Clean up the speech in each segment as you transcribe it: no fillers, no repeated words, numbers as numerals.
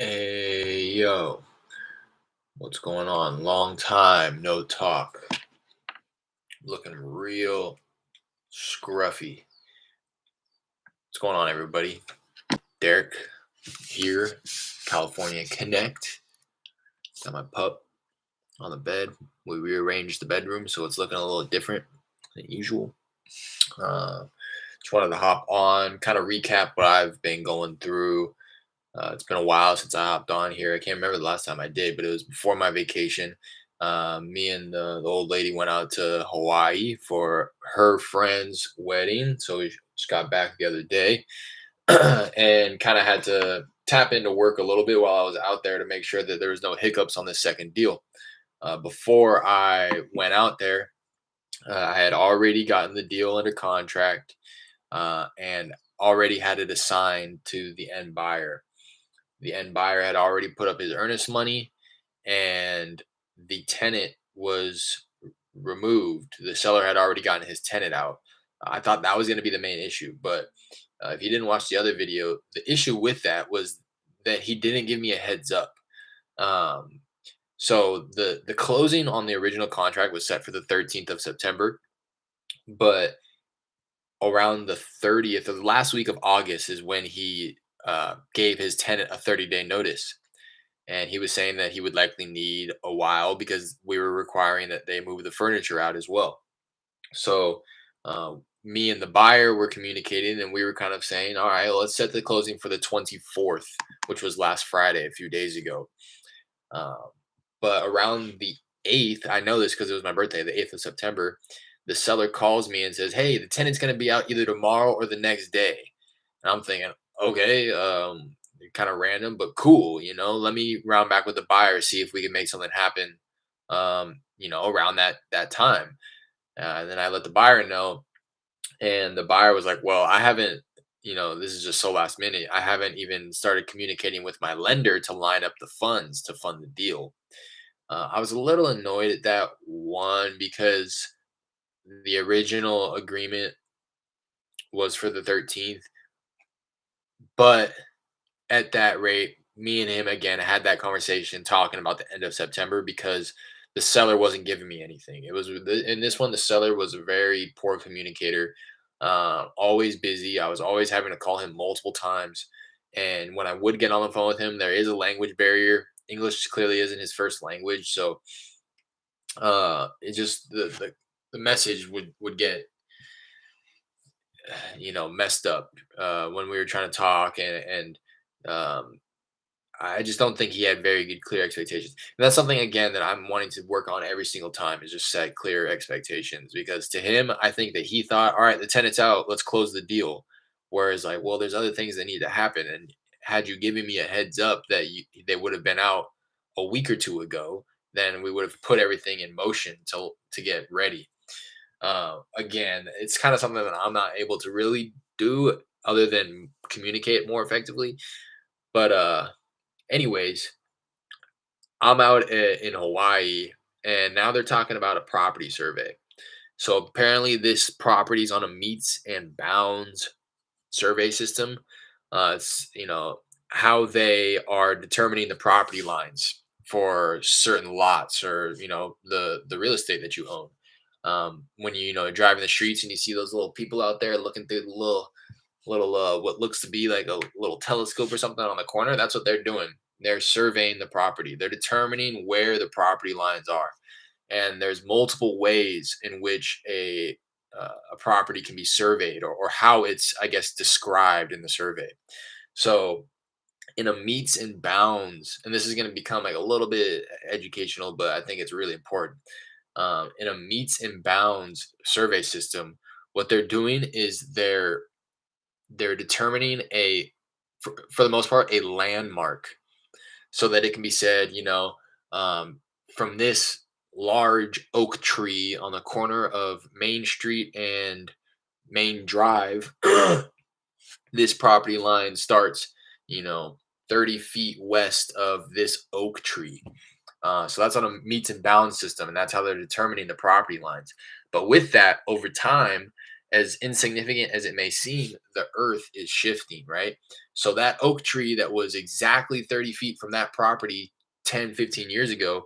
Hey, yo, what's going on? Long time, no talk. Looking real scruffy. What's going on, everybody? Derek here, California Connect. Got my pup on the bed. We rearranged the bedroom, so it's looking a little different than usual. Uh, just wanted to hop on, kind of recap what I've been going through. It's been a while since I hopped on here. I can't remember the last time I did, but it was before my vacation. Me and the old lady went out to Hawaii for her friend's wedding. So we just got back the other day and kind of had to tap into work a little bit while I was out there to make sure that there was no hiccups on this second deal. Before I went out there, I had already gotten the deal under contract and already had it assigned to the end buyer. The end buyer had already put up his earnest money, and the tenant was removed. The seller had already gotten his tenant out. I thought that was going to be the main issue, but if you didn't watch the other video, the issue with that was that he didn't give me a heads up. Um, so the closing on the original contract was set for the 13th of September, but around the 30th of the last week of August is when he gave his tenant a 30-day notice. And he was saying that he would likely need a while because we were requiring that they move the furniture out as well. So me and the buyer were communicating, and we were kind of saying, "All right, let's set the closing for the 24th, which was last Friday, a few days ago." Um, but around the 8th, I know this because it was my birthday, the 8th of September. The seller calls me and says, "Hey, the tenant's going to be out either tomorrow or the next day." And I'm thinking, okay, kind of random, but cool. Let me round back with the buyer, see if we can make something happen. Around that time. And then I let the buyer know, and the buyer was like, "Well, I haven't. This is just so last minute. I haven't even started communicating with my lender to line up the funds to fund the deal." I was a little annoyed at that one because the original agreement was for the 13th, but at that rate, me and him again had that conversation talking about the end of September because the seller wasn't giving me anything. It was in this one, the seller was a very poor communicator, always busy. I was always having to call him multiple times, and when I would get on the phone with him, there is a language barrier. English clearly isn't his first language, so it just the message would get messed up when we were trying to talk and um, I just don't think he had very good clear expectations. And that's something again that I'm wanting to work on every single time is just set clear expectations because to him, I think that he thought, all right, the tenant's out, let's close the deal. Whereas like, well, there's other things that need to happen. And had you given me a heads up that they would have been out a week or two ago, then we would have put everything in motion to get ready. Again, it's kind of something that I'm not able to really do other than communicate more effectively. But anyways, I'm out in Hawaii, and now they're talking about a property survey. So apparently, this property is on a meets and bounds survey system. It's how they are determining the property lines for certain lots or the real estate that you own. When driving the streets and you see those little people out there looking through the little what looks to be like a little telescope or something on the corner, that's what they're doing. They're surveying the property, they're determining where the property lines are, and there's multiple ways in which a property can be surveyed, or how it's, I guess, described in the survey. So in a meets and bounds, and this is going to become like a little bit educational, but I think it's really important. In a meets and bounds survey system, what they're doing is they're determining for the most part, a landmark so that it can be said, um, from this large oak tree on the corner of Main Street and Main Drive, this property line starts, you know, 30 feet west of this oak tree. So that's on a meets and bounds system, and that's how they're determining the property lines. But with that, over time, as insignificant as it may seem, the earth is shifting, right? So that oak tree that was exactly 30 feet from that property 10, 15 years ago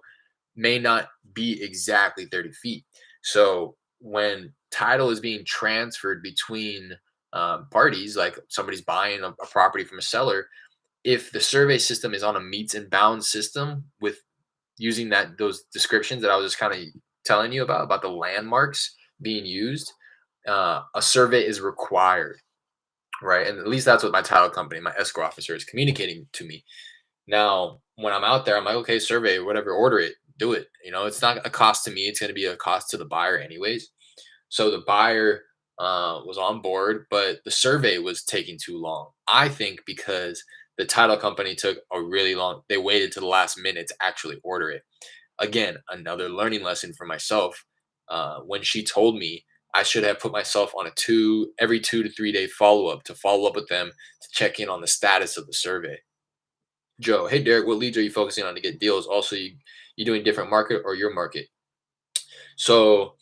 may not be exactly 30 feet. So when title is being transferred between parties, like somebody's buying a property from a seller, if the survey system is on a meets and bounds system with using those descriptions that I was just kind of telling you about the landmarks being used, a survey is required, right? And at least that's what my title company, my escrow officer, is communicating to me. Now, when I'm out there, I'm like, okay, survey, whatever, order it, do it. It's not a cost to me; it's going to be a cost to the buyer, anyways. So the buyer was on board, but the survey was taking too long. I think because the title company took a really long, they waited to the last minute to actually order it. Again, another learning lesson for myself. When she told me I should have put myself on a every 2 to 3 day follow up to follow up with them to check in on the status of the survey. Joe, hey Derek, what leads are you focusing on to get deals? Also, you doing different market or your market? So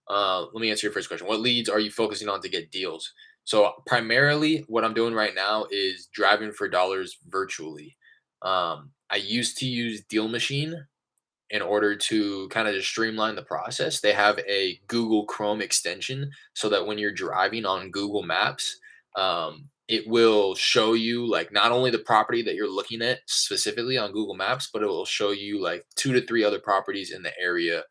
let me answer your first question. What leads are you focusing on to get deals? So primarily, what I'm doing right now is driving for dollars virtually. I used to use Deal Machine in order to kind of just streamline the process. They have a Google Chrome extension so that when you're driving on Google Maps, it will show you like not only the property that you're looking at specifically on Google Maps, but it will show you like 2 to 3 other properties in the area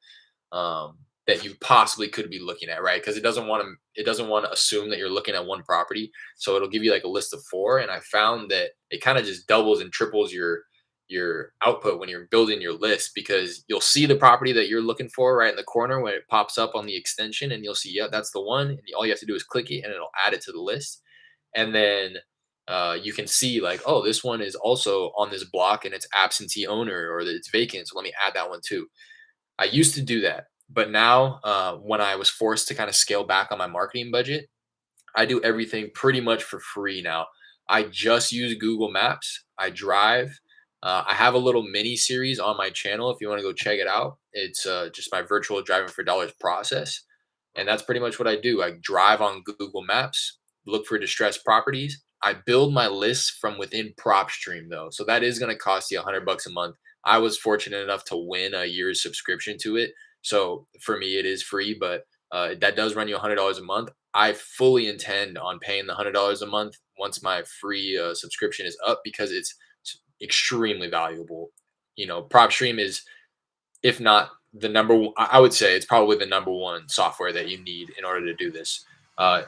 um, that you possibly could be looking at, right? Because it doesn't want to assume that you're looking at one property, so it'll give you like a list of four. And I found that it kind of just doubles and triples your output when you're building your list because you'll see the property that you're looking for right in the corner when it pops up on the extension, and you'll see, yeah, that's the one. And all you have to do is click it, and it'll add it to the list. And then you can see like, oh, this one is also on this block and it's absentee owner or that it's vacant, so let me add that one too. I used to do that, but now when I was forced to kind of scale back on my marketing budget, I do everything pretty much for free now. I just use Google Maps. I drive. I have a little mini series on my channel if you want to go check it out. It's just my virtual driving for dollars process. And that's pretty much what I do. I drive on Google Maps, look for distressed properties. I build my lists from within PropStream though. So that is going to cost you $100 a month. I was fortunate enough to win a year's subscription to it. So for me, it is free, but that does run you $100 a month. I fully intend on paying the $100 a month once my free subscription is up because it's extremely valuable. PropStream is, if not the number one, I would say it's probably the number one software that you need in order to do this.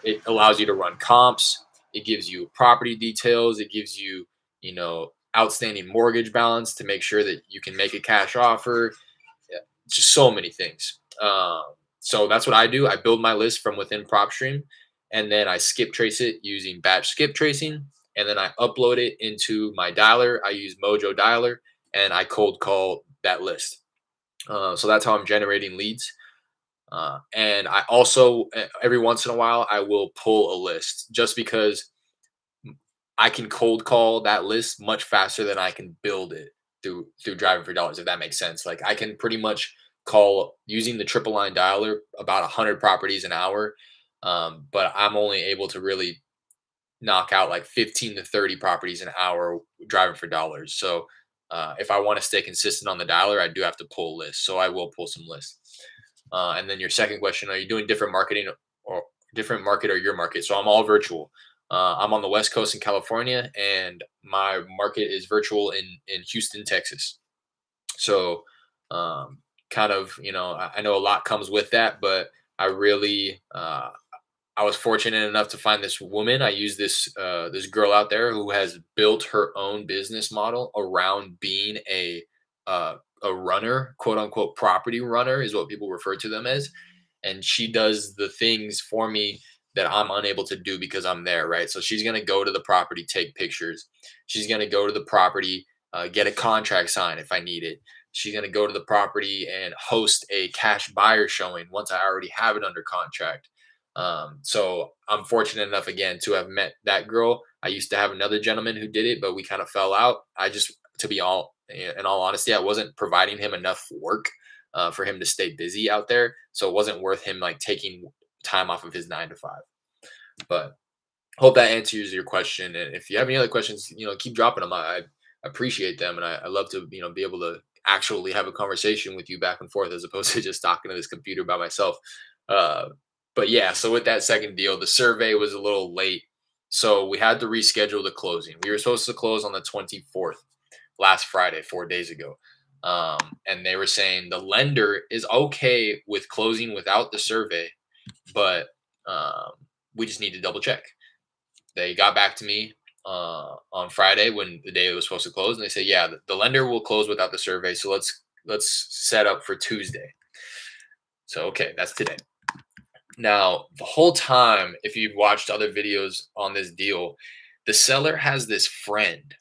It allows you to run comps. It gives you property details. It gives you, outstanding mortgage balance to make sure that you can make a cash offer. Yeah, just so many things. So that's what I do. I build my list from within PropStream, and then I skip trace it using batch skip tracing, and then I upload it into my dialer. I use Mojo Dialer, and I cold call that list. So that's how I'm generating leads. And I also, every once in a while, I will pull a list just because I can cold call that list much faster than I can build it through driving for dollars, if that makes sense. Like I can pretty much call using the triple line dialer about 100 properties an hour. But I'm only able to really knock out like 15 to 30 properties an hour driving for dollars. So if I want to stay consistent on the dialer, I do have to pull lists. So I will pull some lists. And then your second question, are you doing different marketing or different market or your market? So I'm all virtual. I'm on the West Coast in California, and my market is virtual in Houston, Texas. So, kind of, I know a lot comes with that, but I really, I was fortunate enough to find this woman. I use this girl out there who has built her own business model around being a runner, quote unquote, property runner is what people refer to them as, and she does the things for me that I'm unable to do because I'm there, right? So she's gonna go to the property, take pictures. She's gonna go to the property, get a contract signed if I need it. She's gonna go to the property and host a cash buyer showing once I already have it under contract. So I'm fortunate enough again to have met that girl. I used to have another gentleman who did it, but we kind of fell out. I just, to be all in all honesty, I wasn't providing him enough work for him to stay busy out there. So it wasn't worth him like taking time off of his 9 to 5. But hope that answers your question. And if you have any other questions, keep dropping them. I appreciate them, and I love to be able to actually have a conversation with you back and forth as opposed to just talking to this computer by myself. Uh, but yeah, so with that second deal, the survey was a little late, so we had to reschedule the closing. We were supposed to close on the 24th, last Friday, 4 days ago. And they were saying the lender is okay with closing without the survey, but um, we just need to double check. They got back to me on Friday when the day it was supposed to close, and they said, "Yeah, the lender will close without the survey. So let's set up for Tuesday." So okay, that's today. Now the whole time, if you've watched other videos on this deal, the seller has this friend.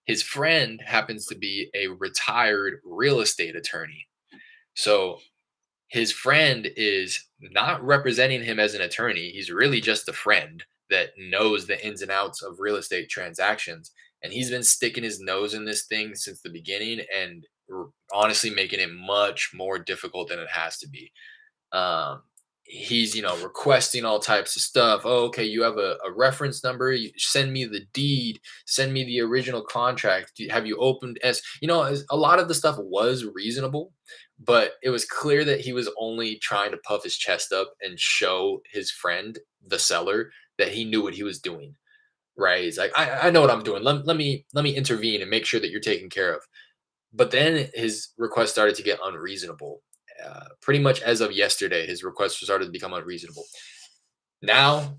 His friend happens to be a retired real estate attorney. So his friend is not representing him as an attorney. He's really just a friend that knows the ins and outs of real estate transactions. And he's been sticking his nose in this thing since the beginning and honestly making it much more difficult than it has to be. He's requesting all types of stuff. Oh, okay, you have a reference number, you send me the deed, send me the original contract. Have you opened a lot of the stuff was reasonable, but it was clear that he was only trying to puff his chest up and show his friend, the seller, that he knew what he was doing. Right, he's like, I know what I'm doing. Let me intervene and make sure that you're taken care of. But then his request started to get unreasonable. Pretty much as of yesterday, his requests started to become unreasonable. Now,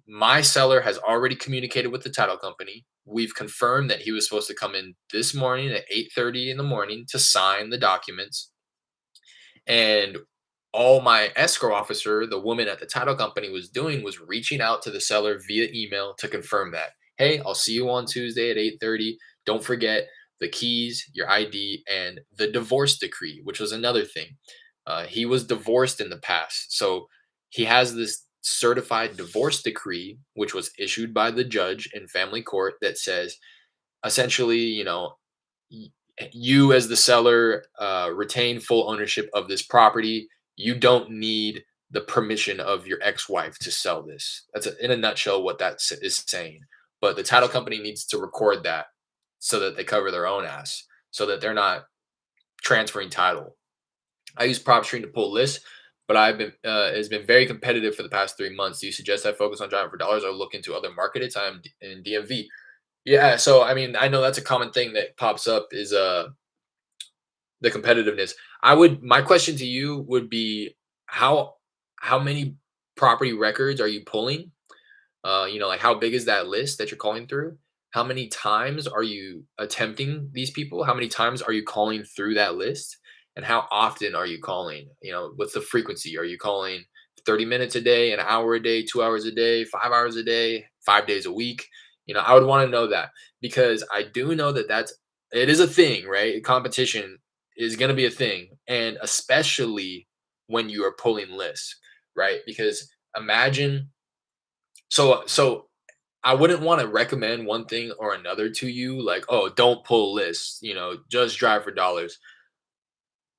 my seller has already communicated with the title company. We've confirmed that he was supposed to come in this morning at 8:30 in the morning to sign the documents. And all my escrow officer, the woman at the title company, was doing was reaching out to the seller via email to confirm that, hey, I'll see you on Tuesday at 8:30. Don't forget the keys, your ID, and the divorce decree, which was another thing. He was divorced in the past. So he has this certified divorce decree, which was issued by the judge in family court that says essentially, y- you as the seller retain full ownership of this property. You don't need the permission of your ex-wife to sell this. That's in a nutshell what that is saying. But the title company needs to record that so that they cover their own ass, so that they're not transferring title. I use PropStream to pull lists, but it's been very competitive for the past 3 months. Do you suggest I focus on driving for dollars or look into other markets? I'm in DMV. Yeah, so I mean, I know that's a common thing that pops up is the competitiveness. My question to you would be how how many property records are you pulling? Like how big is that list that you're calling through? How many times are you attempting these people? How many times are you calling through that list? And how often are you calling? What's the frequency? Are you calling 30 minutes a day, an hour a day, 2 hours a day, 5 hours a day, 5 days a week? I would want to know that because I do know that it is a thing, right? Competition is going to be a thing. And especially when you are pulling lists, right? Because imagine so I wouldn't want to recommend one thing or another to you, like, oh, don't pull lists, just drive for dollars.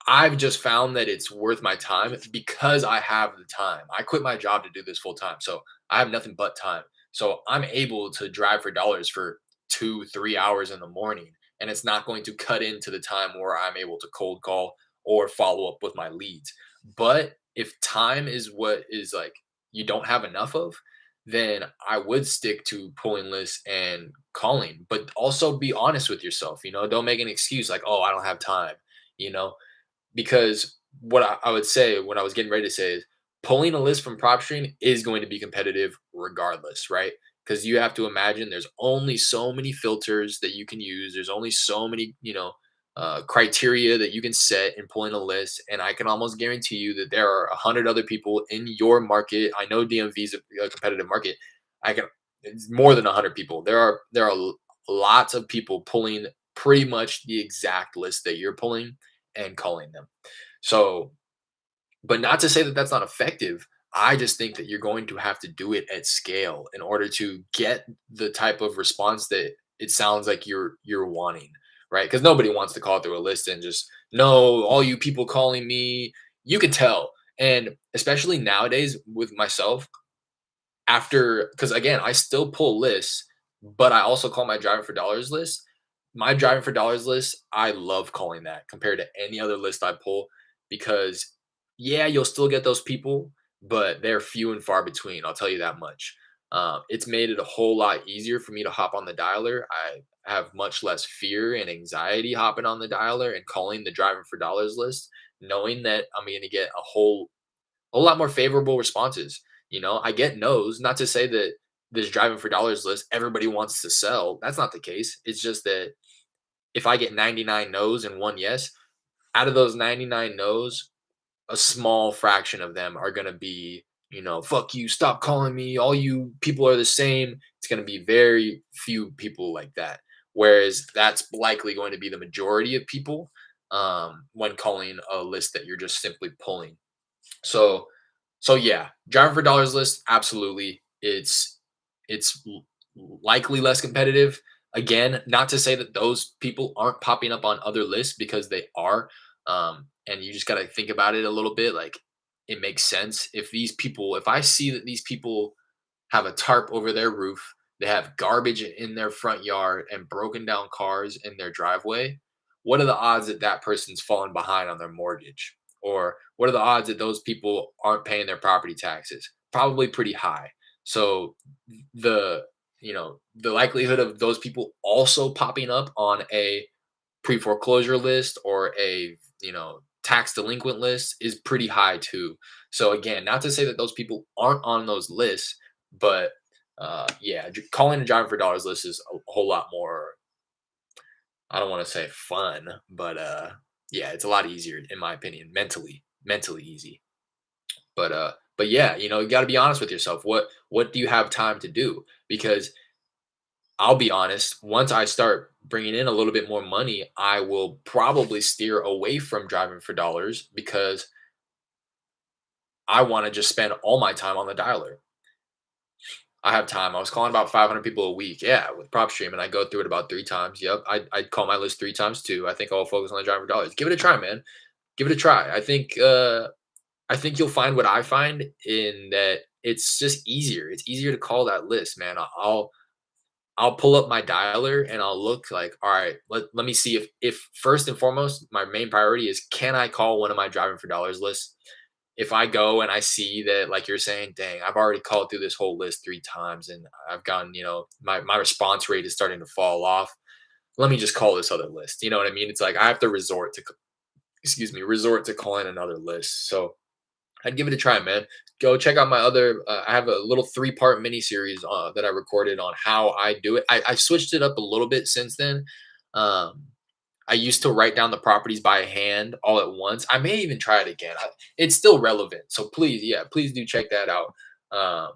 I've just found that it's worth my time because I have the time. I quit my job to do this full time. So I have nothing but time. So I'm able to drive for dollars for 2, 3 hours in the morning. And it's not going to cut into the time where I'm able to cold call or follow up with my leads. But if time is what is like you don't have enough of, then I would stick to pulling lists and calling. But also be honest with yourself, don't make an excuse like, oh, I don't have time, you know because what I would say, what I was getting ready to say is pulling a list from PropStream is going to be competitive regardless, right? Because you have to imagine there's only so many filters that you can use. There's only so many, criteria that you can set in pulling a list. And I can almost guarantee you that there are 100 other people in your market. I know DMV is a competitive market. It's more than 100 people. There are lots of people pulling pretty much the exact list that you're pulling and calling them. So, but not to say that that's not effective. I just think that you're going to have to do it at scale in order to get the type of response that it sounds like you're wanting, right? Because nobody wants to call through a list and just no, all you people calling me. You can tell And especially nowadays with myself, after because again, I still pull lists, but I also call my driving for dollars list. My driving for dollars list, I love calling that compared to any other list I pull because yeah, you'll still get those people, but they're few and far between. I'll tell you that much. It's made it a whole lot easier for me to hop on the dialer. I have much less fear and anxiety hopping on the dialer and calling the driving for dollars list, knowing that I'm going to get a lot more favorable responses. I get no's. Not to say that this driving for dollars list, everybody wants to sell. That's not the case. It's just that if I get 99 no's and one yes, out of those 99 no's, a small fraction of them are going to be, fuck you, stop calling me. All you people are the same. It's going to be very few people like that. Whereas that's likely going to be the majority of people when calling a list that you're just simply pulling. So yeah, driving for dollars list, absolutely. It's likely less competitive. Again, not to say that those people aren't popping up on other lists because they are. And you just got to think about it a little bit. Like it makes sense if I see that these people have a tarp over their roof, they have garbage in their front yard and broken down cars in their driveway. What are the odds that that person's falling behind on their mortgage? Or what are the odds that those people aren't paying their property taxes? Probably pretty high. So the the likelihood of those people also popping up on a pre-foreclosure list or a tax delinquent list is pretty high too. So again, not to say that those people aren't on those lists, but yeah, calling a driving for dollars list is a whole lot more, I don't want to say fun, but yeah, it's a lot easier in my opinion, mentally easy. But yeah, you got to be honest with yourself. What do you have time to do? Because I'll be honest, once I start bringing in a little bit more money, I will probably steer away from driving for dollars because I want to just spend all my time on the dialer. I have time. I was calling about 500 people a week. Yeah, with prop stream, and I go through it about 3 times. Yep, I'd call my list 3 times too. I think I'll focus on the driver dollars. Give it a try, man. Give it a try. I think you'll find what I find in that it's just easier. It's easier to call that list, man. I'll pull up my dialer and I'll look like, all right, let me see if first and foremost, my main priority is can I call one of my driving for dollars lists? If I go and I see that, like you're saying, dang, I've already called through this whole list 3 times and I've gotten, my response rate is starting to fall off. Let me just call this other list. You know what I mean? It's like I have to resort to calling another list. So I'd give it a try, man. Go check out my other. I have a little 3-part mini series that I recorded on how I do it. I switched it up a little bit since then. Um, I used to write down the properties by hand all at once. I may even try it again. It's still relevant, so please, yeah, please do check that out. Um,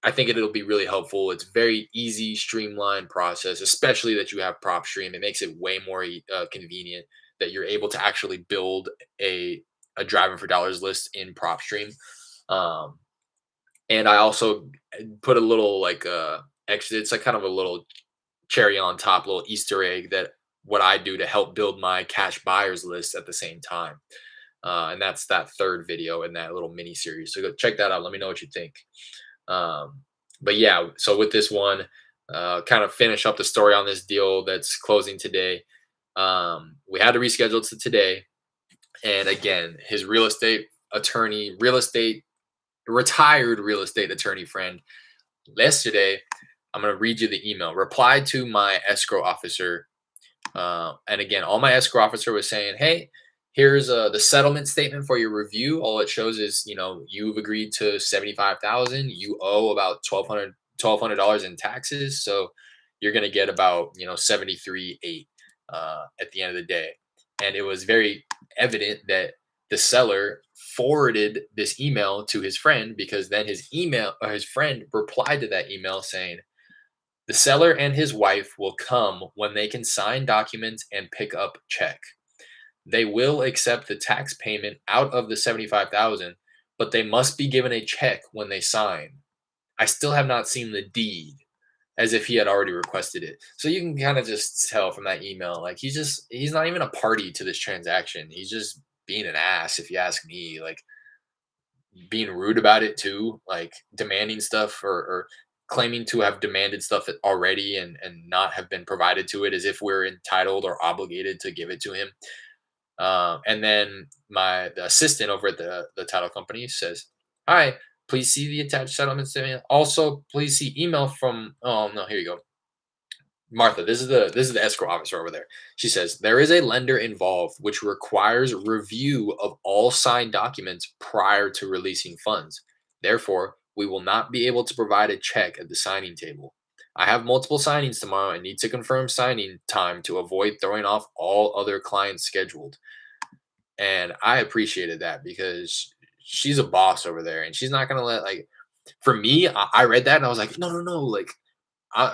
I think it'll be really helpful. It's very easy, streamlined process, especially that you have prop stream. It makes it way more convenient that you're able to actually build a a driving for dollars list in prop stream. Um, and I also put a little like extra. It's like kind of a little cherry on top, little Easter egg that what I do to help build my cash buyers list at the same time. And that's that third video in that little mini series. So go check that out. Let me know what you think. Um, but yeah, so with this one, kind of finish up the story on this deal that's closing today. We had to reschedule to today. And again, his retired real estate attorney friend, yesterday, I'm going to read you the email, replied to my escrow officer. And again, all my escrow officer was saying, hey, here's the settlement statement for your review. All it shows is, you've agreed to 75,000. You owe about $1,200 in taxes. So you're going to get about, 73.8 at the end of the day. And it was very evident that the seller forwarded this email to his friend because then his friend replied to that email saying, the seller and his wife will come when they can sign documents and pick up check. They will accept the tax payment out of the 75,000, but they must be given a check when they sign. I still have not seen the deed, as if he had already requested it. So you can kind of just tell from that email, like he's not even a party to this transaction. He's just being an ass, if you ask me. Like being rude about it too, like demanding stuff or claiming to have demanded stuff already and not have been provided to it as if we're entitled or obligated to give it to him. And then the assistant over at the title company says, "Hi, please see the attached settlement statement. Also, please see email from." Oh no, here you go. Martha, this is the escrow officer over there. She says there is a lender involved which requires review of all signed documents prior to releasing funds. Therefore, we will not be able to provide a check at the signing table. I have multiple signings tomorrow and need to confirm signing time to avoid throwing off all other clients scheduled. And I appreciated that because she's a boss over there and she's not gonna let like for me, I read that and I was like, no, no, no, like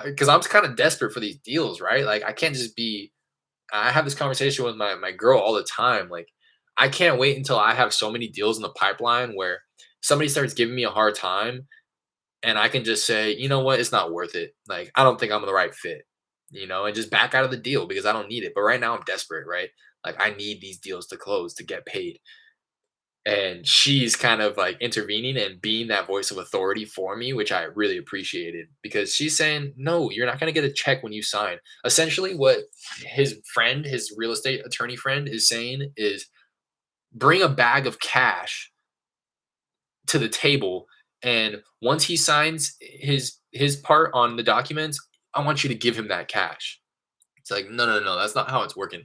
because I'm kind of desperate for these deals, right? Like I can't just be. I have this conversation with my girl all the time. Like I can't wait until I have so many deals in the pipeline where somebody starts giving me a hard time, and I can just say, you know what, it's not worth it. Like I don't think I'm the right fit, and just back out of the deal because I don't need it. But right now I'm desperate, right? Like I need these deals to close to get paid. And she's kind of like intervening and being that voice of authority for me, which I really appreciated because she's saying, no, you're not going to get a check when you sign. Essentially, what his friend, his real estate attorney friend, is saying is bring a bag of cash to the table. And once he signs his part on the documents, I want you to give him that cash. It's like, no, no, no, that's not how it's working.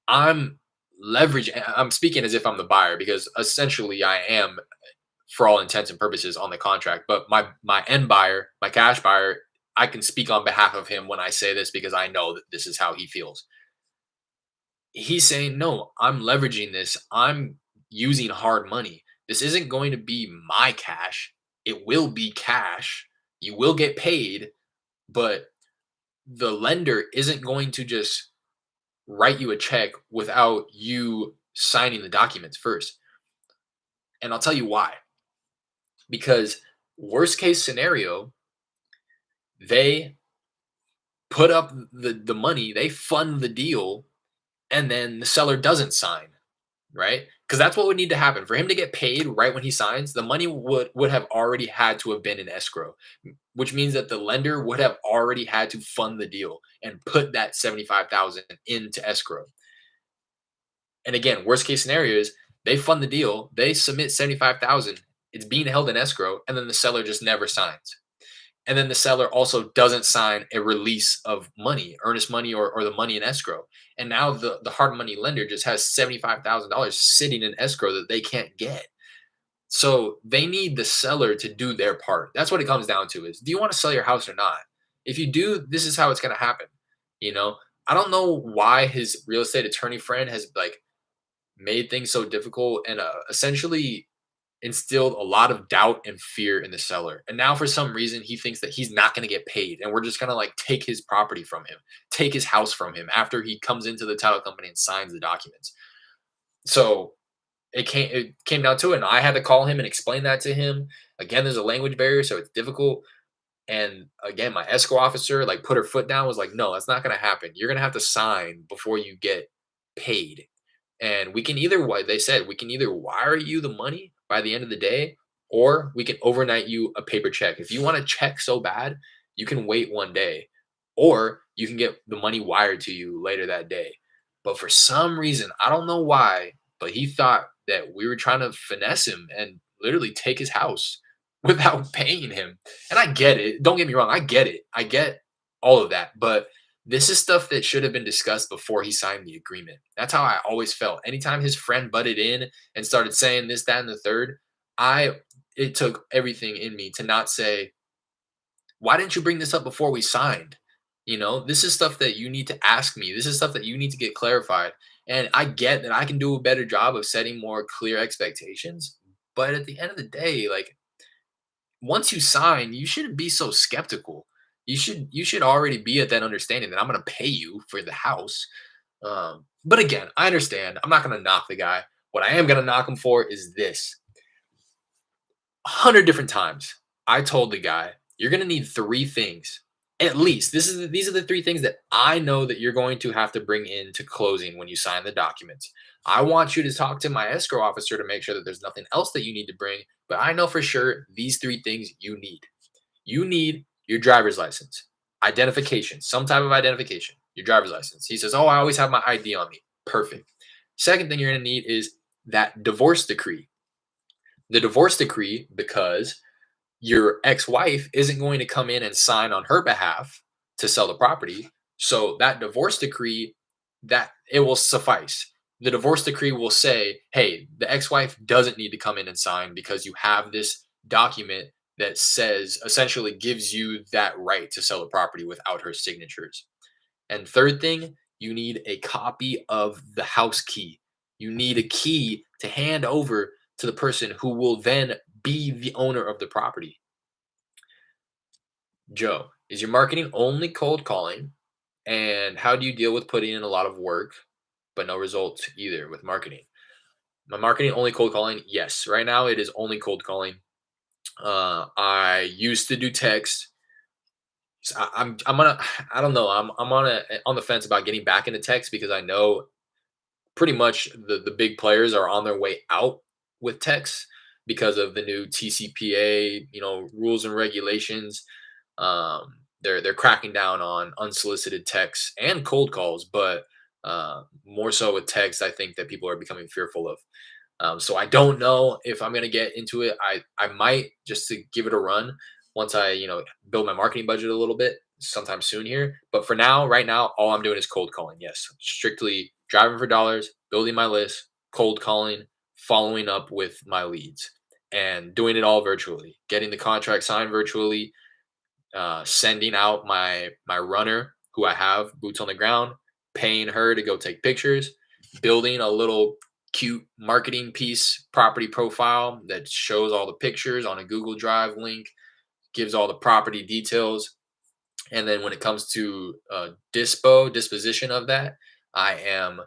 I'm leveraging, I'm speaking as if I'm the buyer because essentially I am for all intents and purposes on the contract. But my end buyer, my cash buyer, I can speak on behalf of him when I say this because I know that this is how he feels. He's saying, "No, I'm leveraging this. I'm using hard money. This isn't going to be my cash. It will be cash. You will get paid, but the lender isn't going to just write you a check without you signing the documents first." And I'll tell you why. Because worst case scenario, they put up the money, they fund the deal, and then the seller doesn't sign, right? Because that's what would need to happen for him to get paid right when he signs. The money would have already had to have been in escrow, which means that the lender would have already had to fund the deal and put that 75,000 into escrow. And again, worst case scenario is they fund the deal, they submit 75,000, it's being held in escrow, and then the seller just never signs. And then the seller also doesn't sign a release of money, earnest money or the money in escrow. And now the hard money lender just has $75,000 sitting in escrow that they can't get. So they need the seller to do their part. That's what it comes down to is do you want to sell your house or not? If you do, this is how it's going to happen. You know, I don't know why his real estate attorney friend has like made things so difficult and essentially instilled a lot of doubt and fear in the seller. And now for some reason he thinks that he's not going to get paid and we're just going to like take his property from him, take his house from him after he comes into the title company and signs the documents. So it came down to it and I had to call him and explain that to him. Again, there's a language barrier so it's difficult. And again, my escrow officer like put her foot down was like, "No, that's not going to happen. You're going to have to sign before you get paid." And we can either what they said, we can either wire you the money by the end of the day, or we can overnight you a paper check. If you want a check so bad, you can wait one day, or you can get the money wired to you later that day. But for some reason, I don't know why, but he thought that we were trying to finesse him and literally take his house without paying him. And I get it. Don't get me wrong. I get it. I get all of that. But this is stuff that should have been discussed before he signed the agreement. That's how I always felt. Anytime his friend butted in and started saying this, that, and the third, it took everything in me to not say, why didn't you bring this up before we signed? This is stuff that you need to ask me. This is stuff that you need to get clarified. And I get that I can do a better job of setting more clear expectations. But at the end of the day, like once you sign, you shouldn't be so skeptical. You should already be at that understanding that I'm going to pay you for the house. But again, I understand. I'm not going to knock the guy. What I am going to knock him for is this: 100 different times, I told the guy, "You're going to need three things. At least these are the three things that I know that you're going to have to bring into closing when you sign the documents. I want you to talk to my escrow officer to make sure that there's nothing else that you need to bring, but I know for sure these three things you need. You need your driver's license, identification, some type of identification, your driver's license. He says, "Oh, I always have my ID on me." Perfect. Second thing you're going to need is that divorce decree. The divorce decree, because your ex-wife isn't going to come in and sign on her behalf to sell the property. So that divorce decree, that it will suffice. The divorce decree will say, hey, the ex-wife doesn't need to come in and sign because you have this document that says, essentially gives you that right to sell the property without her signatures. And third thing, you need a copy of the house key. You need a key to hand over to the person who will then be the owner of the property. Joe, is your marketing only cold calling? And how do you deal with putting in a lot of work but no results either with marketing? My marketing only cold calling? Yes. Right now it is only cold calling. I used to do text. So I'm gonna I don't know. I'm on the fence about getting back into text because I know pretty much the big players are on their way out with text because of the new TCPA, rules and regulations. They're cracking down on unsolicited texts and cold calls, but more so with text, I think that people are becoming fearful of. So I don't know if I'm gonna get into it. I might just to give it a run once I build my marketing budget a little bit sometime soon here. But for now, right now, all I'm doing is cold calling. Yes, strictly driving for dollars, building my list, cold calling, following up with my leads, and doing it all virtually. Getting the contract signed virtually, sending out my runner who I have boots on the ground, paying her to go take pictures, building a little cute marketing piece, property profile that shows all the pictures on a Google Drive link, gives all the property details. And then when it comes to disposition of that, I am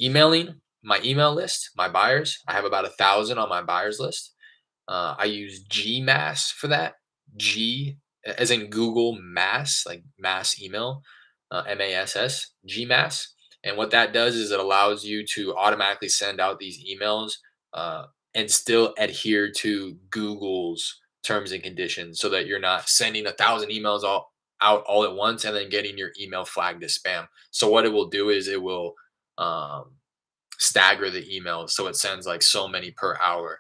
emailing my email list, my buyers. I have about 1,000 on my buyers list. I use Gmass for that. G as in Google Mass, like mass email, MASS, Gmass. And what that does is it allows you to automatically send out these emails uh, and still adhere to Google's terms and conditions, so that you're not sending 1,000 emails out all at once and then getting your email flagged as spam. So what it will do is it will um, stagger the emails so it sends like so many per hour.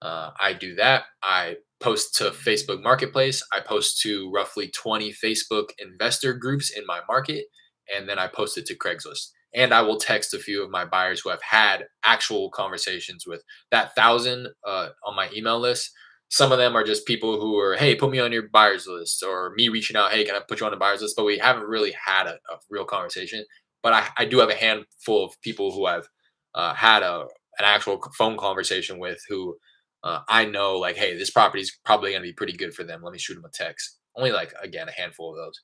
I do that. I post to Facebook Marketplace. I post to roughly 20 Facebook investor groups in my market, and then I post it to Craigslist. And I will text a few of my buyers who have had actual conversations with that 1,000 on my email list. Some of them are just people who are, hey, put me on your buyers list, or me reaching out, hey, can I put you on the buyers list? But we haven't really had a real conversation. But I do have a handful of people who I've had an actual phone conversation with who I know, like, hey, this property is probably going to be pretty good for them. Let me shoot them a text. Only like, again, a handful of those.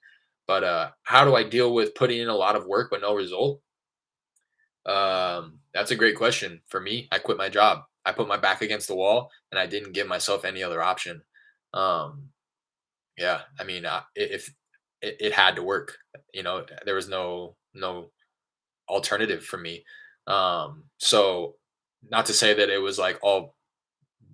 But how do I deal with putting in a lot of work but no result? That's a great question. For me, I quit my job. I put my back against the wall and I didn't give myself any other option. Um, yeah, I mean, if it had to work, there was no alternative for me. So not to say that it was like all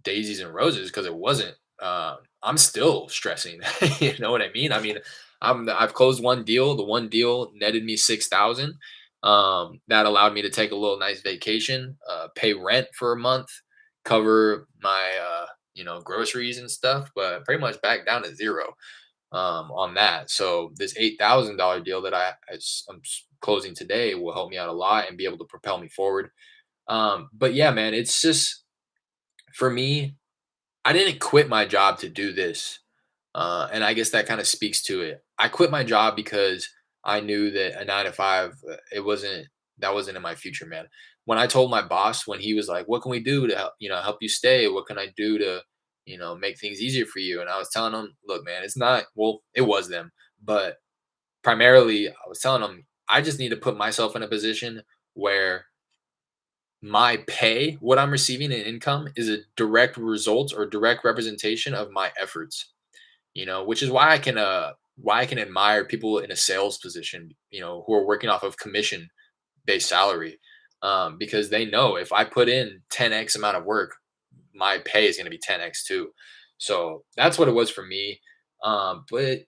daisies and roses, because it wasn't. I'm still stressing. You know what I mean? I mean, I've closed one deal. The one deal netted me 6,000. That allowed me to take a little nice vacation, pay rent for a month, cover my groceries and stuff, but pretty much back down to zero on that. So this $8,000 deal that I'm closing today will help me out a lot and be able to propel me forward. But yeah, man, it's just for me, I didn't quit my job to do this. And I guess that kind of speaks to it. I quit my job because I knew that a 9 to 5, that wasn't in my future, man. When I told my boss, when he was like, what can we do to help you stay? What can I do to, make things easier for you? And I was telling him, look, man, it's not, well, it was them, but primarily I was telling him, I just need to put myself in a position where my pay, what I'm receiving in income, is a direct result or direct representation of my efforts, which is why I can why I can admire people in a sales position, who are working off of commission based salary, because they know if I put in 10x amount of work, my pay is going to be 10x too. So that's what it was for me. But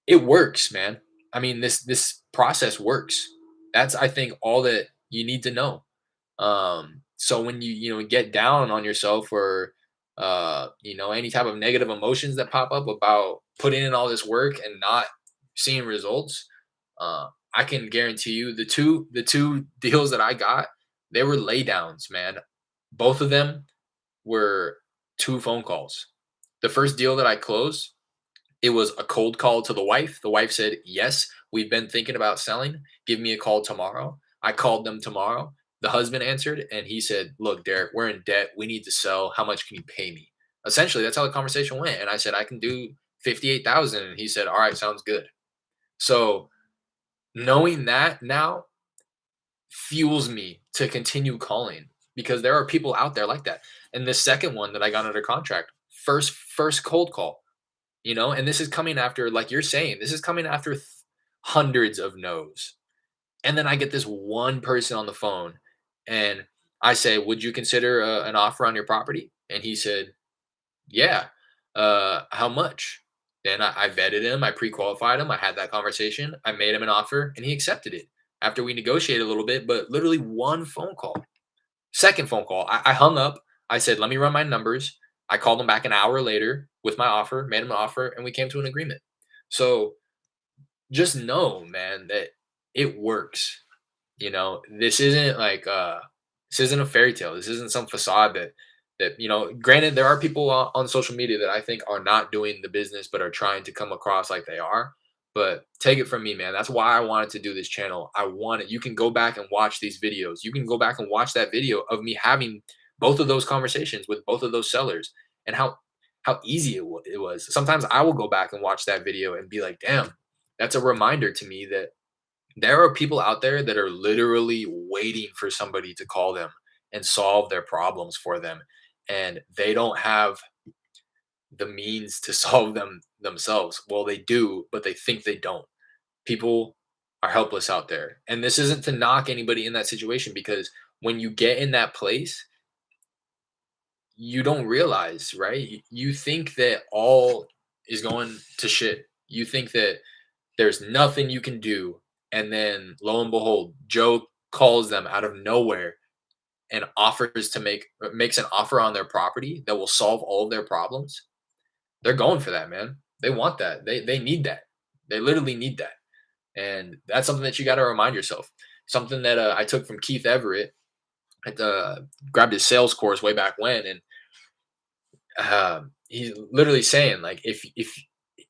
it works, man. I mean, this process works. That's, I think, all that you need to know. So when you get down on yourself, or any type of negative emotions that pop up about putting in all this work and not seeing results, I can guarantee you the two deals that I got, they were laydowns, man. Both of them were two phone calls. The first deal that I closed, it was a cold call to the wife. The wife said, "Yes, we've been thinking about selling. Give me a call tomorrow." I called them tomorrow. The husband answered and he said, "Look, Derek, we're in debt. We need to sell. How much can you pay me?" Essentially, that's how the conversation went. And I said, "I can do 58,000." And he said, "All right, sounds good." So knowing that now fuels me to continue calling, because there are people out there like that. And the second one that I got under contract, first cold call, and this is coming after, like you're saying, this is coming after hundreds of no's. And then I get this one person on the phone, and I say, "Would you consider an offer on your property?" And he said, "Yeah." How much? Then I vetted him, I pre-qualified him, I had that conversation, I made him an offer, and he accepted it after we negotiated a little bit, but literally one phone call. Second phone call, I hung up. I said, "Let me run my numbers." I called him back an hour later with my offer, made him an offer, and we came to an agreement. So just know, man, that it works. This isn't a fairy tale. This isn't some facade that granted, there are people on social media that I think are not doing the business but are trying to come across like they are. But take it from me, man. That's why I wanted to do this channel. I want it. You can go back and watch these videos. You can go back and watch that video of me having both of those conversations with both of those sellers, and how easy it was. Sometimes I will go back and watch that video and be like, "Damn, that's a reminder to me that there are people out there that are literally waiting for somebody to call them and solve their problems for them, and they don't have the means to solve them themselves." Well, they do, but they think they don't. People are helpless out there. And this isn't to knock anybody in that situation, because when you get in that place, you don't realize, right? You think that all is going to shit. You think that there's nothing you can do. And then lo and behold, Joe calls them out of nowhere and offers to makes an offer on their property that will solve all of their problems. They're going for that, man. They want that. They need that. They literally need that. And that's something that you got to remind yourself. Something that I took from Keith Everett. I grabbed his sales course way back when, and he's literally saying, like, if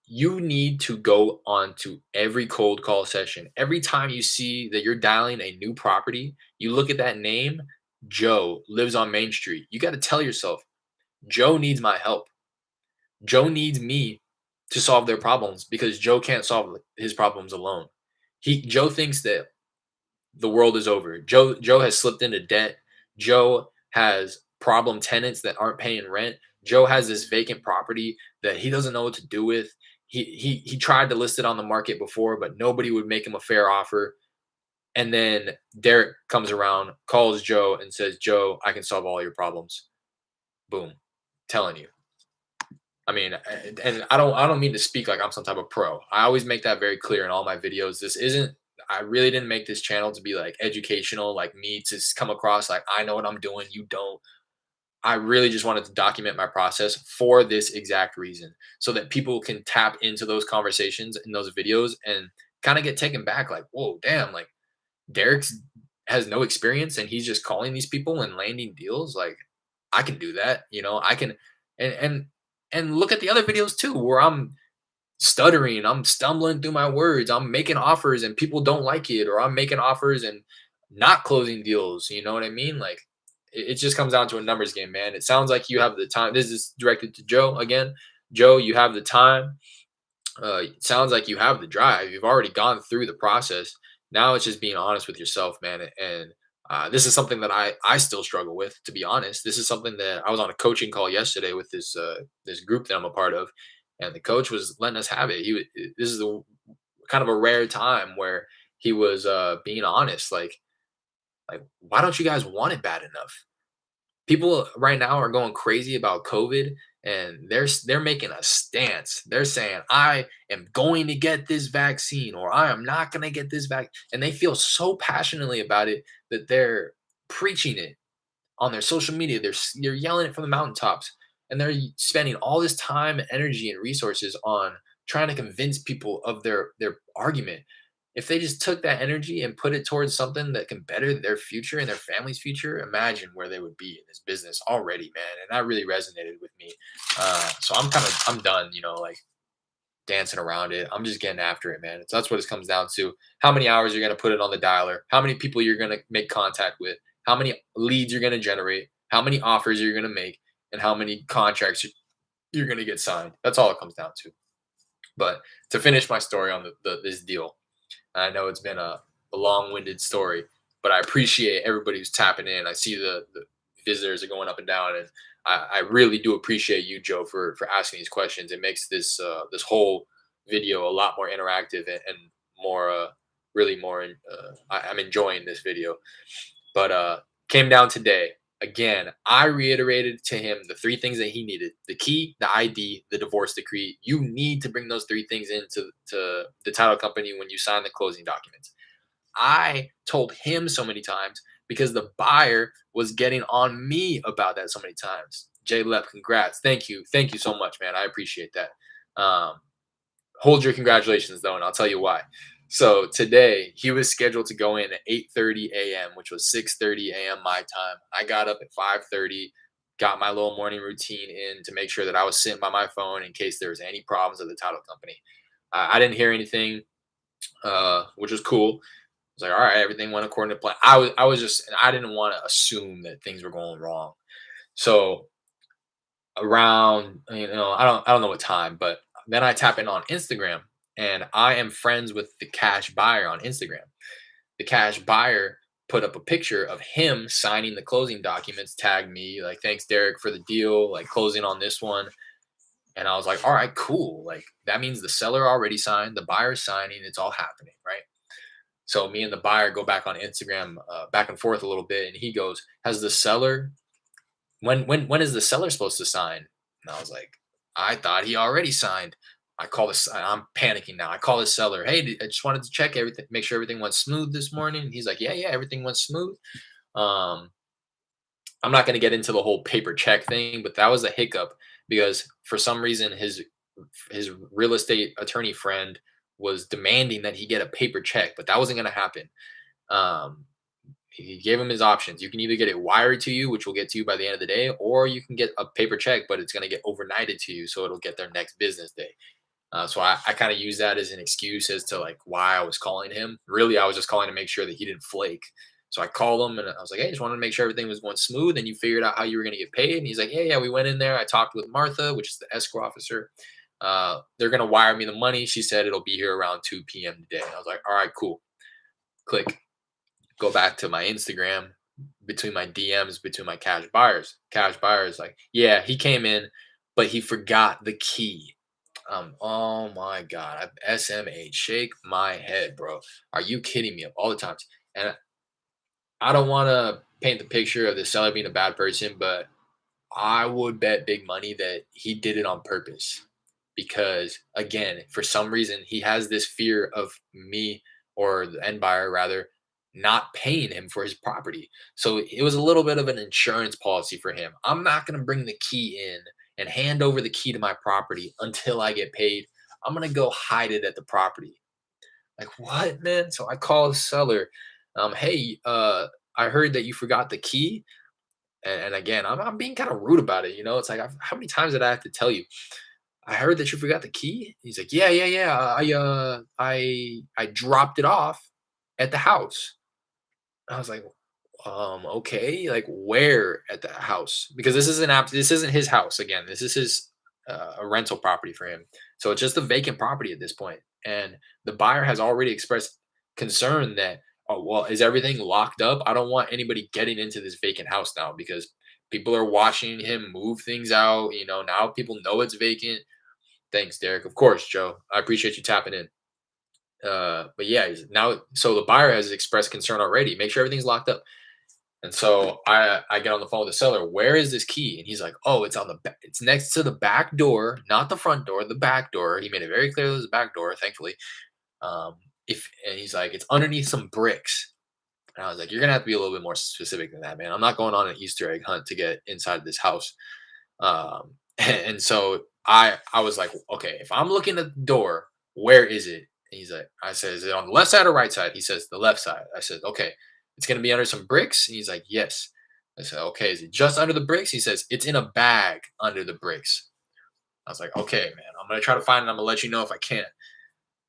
you need to go on to every cold call session, every time you see that you're dialing a new property, you look at that name, Joe lives on Main Street. You got to tell yourself, Joe needs my help. Joe needs me to solve their problems, because Joe can't solve his problems alone. Joe thinks that the world is over. Joe has slipped into debt. Joe has problem tenants that aren't paying rent. Joe has this vacant property that he doesn't know what to do with. He tried to list it on the market before, but nobody would make him a fair offer. And then Derek comes around, calls Joe, and says, "Joe, I can solve all your problems." Boom. Telling you. I mean, and I don't mean to speak like I'm some type of pro. I always make that very clear in all my videos. This isn't. I really didn't make this channel to be like educational, like me to come across like I know what I'm doing, you don't. I really just wanted to document my process for this exact reason, so that people can tap into those conversations in those videos and kind of get taken back. Like, whoa, damn! Like Derek's has no experience and he's just calling these people and landing deals. Like I can do that. I can, and look at the other videos too, where I'm stuttering, I'm stumbling through my words, I'm making offers and people don't like it, or I'm making offers and not closing deals. You know what I mean? Like it just comes down to a numbers game, man. It sounds like you have the time. This is directed to Joe again. Joe, you have the time. It sounds like you have the drive. You've already gone through the process. Now it's just being honest with yourself, man. And this is something that I still struggle with, to be honest. This is something that I was on a coaching call yesterday with this group that I'm a part of, and the coach was letting us have it. This is a kind of a rare time where he was being honest. Like, why don't you guys want it bad enough? People right now are going crazy about COVID, and they're making a stance. They're saying, I am going to get this vaccine, or I am not going to get this vaccine. And they feel so passionately about it that they're preaching it on their social media. They're yelling it from the mountaintops, and they're spending all this time, energy, and resources on trying to convince people of their argument. If they just took that energy and put it towards something that can better their future and their family's future, imagine where they would be in this business already, man. And that really resonated with me. So I'm done, like dancing around it. I'm just getting after it, man. That's what it comes down to. How many hours you're gonna put it on the dialer? How many people you're gonna make contact with? How many leads you're gonna generate? How many offers you're gonna make? And how many contracts you're gonna get signed? That's all it comes down to. But to finish my story on this deal, I know it's been a long-winded story, but I appreciate everybody who's tapping in. I see the visitors are going up and down, and I really do appreciate you, Joe, for asking these questions. It makes this whole video a lot more interactive and more really more. I'm enjoying this video, but came down today. Again, I reiterated to him the three things that he needed: the key, the ID, the divorce decree. You need to bring those three things into the title company when you sign the closing documents. I told him so many times because the buyer was getting on me about that so many times. Jay Lep, congrats. Thank you. Thank you so much, man. I appreciate that. Hold your congratulations though, and I'll tell you why. So today he was scheduled to go in at 8:30 a.m., which was 6:30 a.m. my time. I got up at 5:30, got my little morning routine in to make sure that I was sitting by my phone in case there was any problems with the title company. I didn't hear anything, which was cool. I was like, all right, everything went according to plan. I was just, I didn't want to assume that things were going wrong. So around, I don't know what time, but then I tap in on Instagram, and I am friends with the cash buyer on Instagram. The cash buyer put up a picture of him signing the closing documents, tagged me like, thanks Derek for the deal, like closing on this one. And I was like, all right, cool. Like that means the seller already signed, the buyer's signing, it's all happening, right? So me and the buyer go back on Instagram, back and forth a little bit, and he goes, "Has the seller when is the seller supposed to sign?" And I was like, "I thought he already signed." I call this. I'm panicking now. I call the seller. Hey, I just wanted to check everything, make sure everything went smooth this morning. And he's like, "Yeah, yeah, everything went smooth." Um, I'm not going to get into the whole paper check thing, but that was a hiccup because for some reason his real estate attorney friend was demanding that he get a paper check, but that wasn't going to happen. Um, he gave him his options. You can either get it wired to you, which will get to you by the end of the day, or you can get a paper check, but it's going to get overnighted to you, so it'll get there next business day. So I kind of use that as an excuse as to like why I was calling him. Really, I was just calling to make sure that he didn't flake. So I called him and I was like, "Hey, just wanted to make sure everything was going smooth and you figured out how you were going to get paid." And he's like, "Yeah, yeah, we went in there. I talked with Martha, which is the escrow officer. They're going to wire me the money. She said it'll be here around 2 p.m. today." And I was like, "All right, cool." Click. Go back to my Instagram, between my DMs, between my cash buyers. Cash buyers like, "Yeah, he came in, but he forgot the key." Oh my God. SMH, shake my head, bro. Are you kidding me? Of all the times. And I don't want to paint the picture of the seller being a bad person, but I would bet big money that he did it on purpose. Because again, for some reason, he has this fear of me, or the end buyer rather, not paying him for his property. So it was a little bit of an insurance policy for him. I'm not going to bring the key in and hand over the key to my property until I get paid. I'm going to go hide it at the property. Like, what, man? So I call the seller. Hey, I heard that you forgot the key. And again, I'm being kind of rude about it. It's like, how many times did I have to tell you? I heard that you forgot the key. He's like, yeah, yeah, yeah. I dropped it off at the house. I was like, okay, like where at the house? Because this isn't his house again. This is his a rental property for him. So it's just a vacant property at this point. And the buyer has already expressed concern that, oh well, is everything locked up? I don't want anybody getting into this vacant house now because people are watching him move things out. Now people know it's vacant. Thanks, Derek. Of course, Joe. I appreciate you tapping in. But yeah, now so the buyer has expressed concern already. Make sure everything's locked up. And so I get on the phone with the seller. Where is this key? And he's like, oh, it's on the back. It's next to the back door, not the front door, the back door. He made it very clear it was the back door, thankfully. Um, if and he's like, it's underneath some bricks. And I was like, you're gonna have to be a little bit more specific than that, man. I'm not going on an Easter egg hunt to get inside this house. And so I was like, okay, if I'm looking at the door, where is it? And he's like, I said, is it on the left side or right side? He says the left side. I said, okay, it's gonna be under some bricks. And he's like, yes. I said, okay, is it just under the bricks? He says, it's in a bag under the bricks. I was like, okay, man, I'm gonna try to find it. I'm gonna let you know if I can.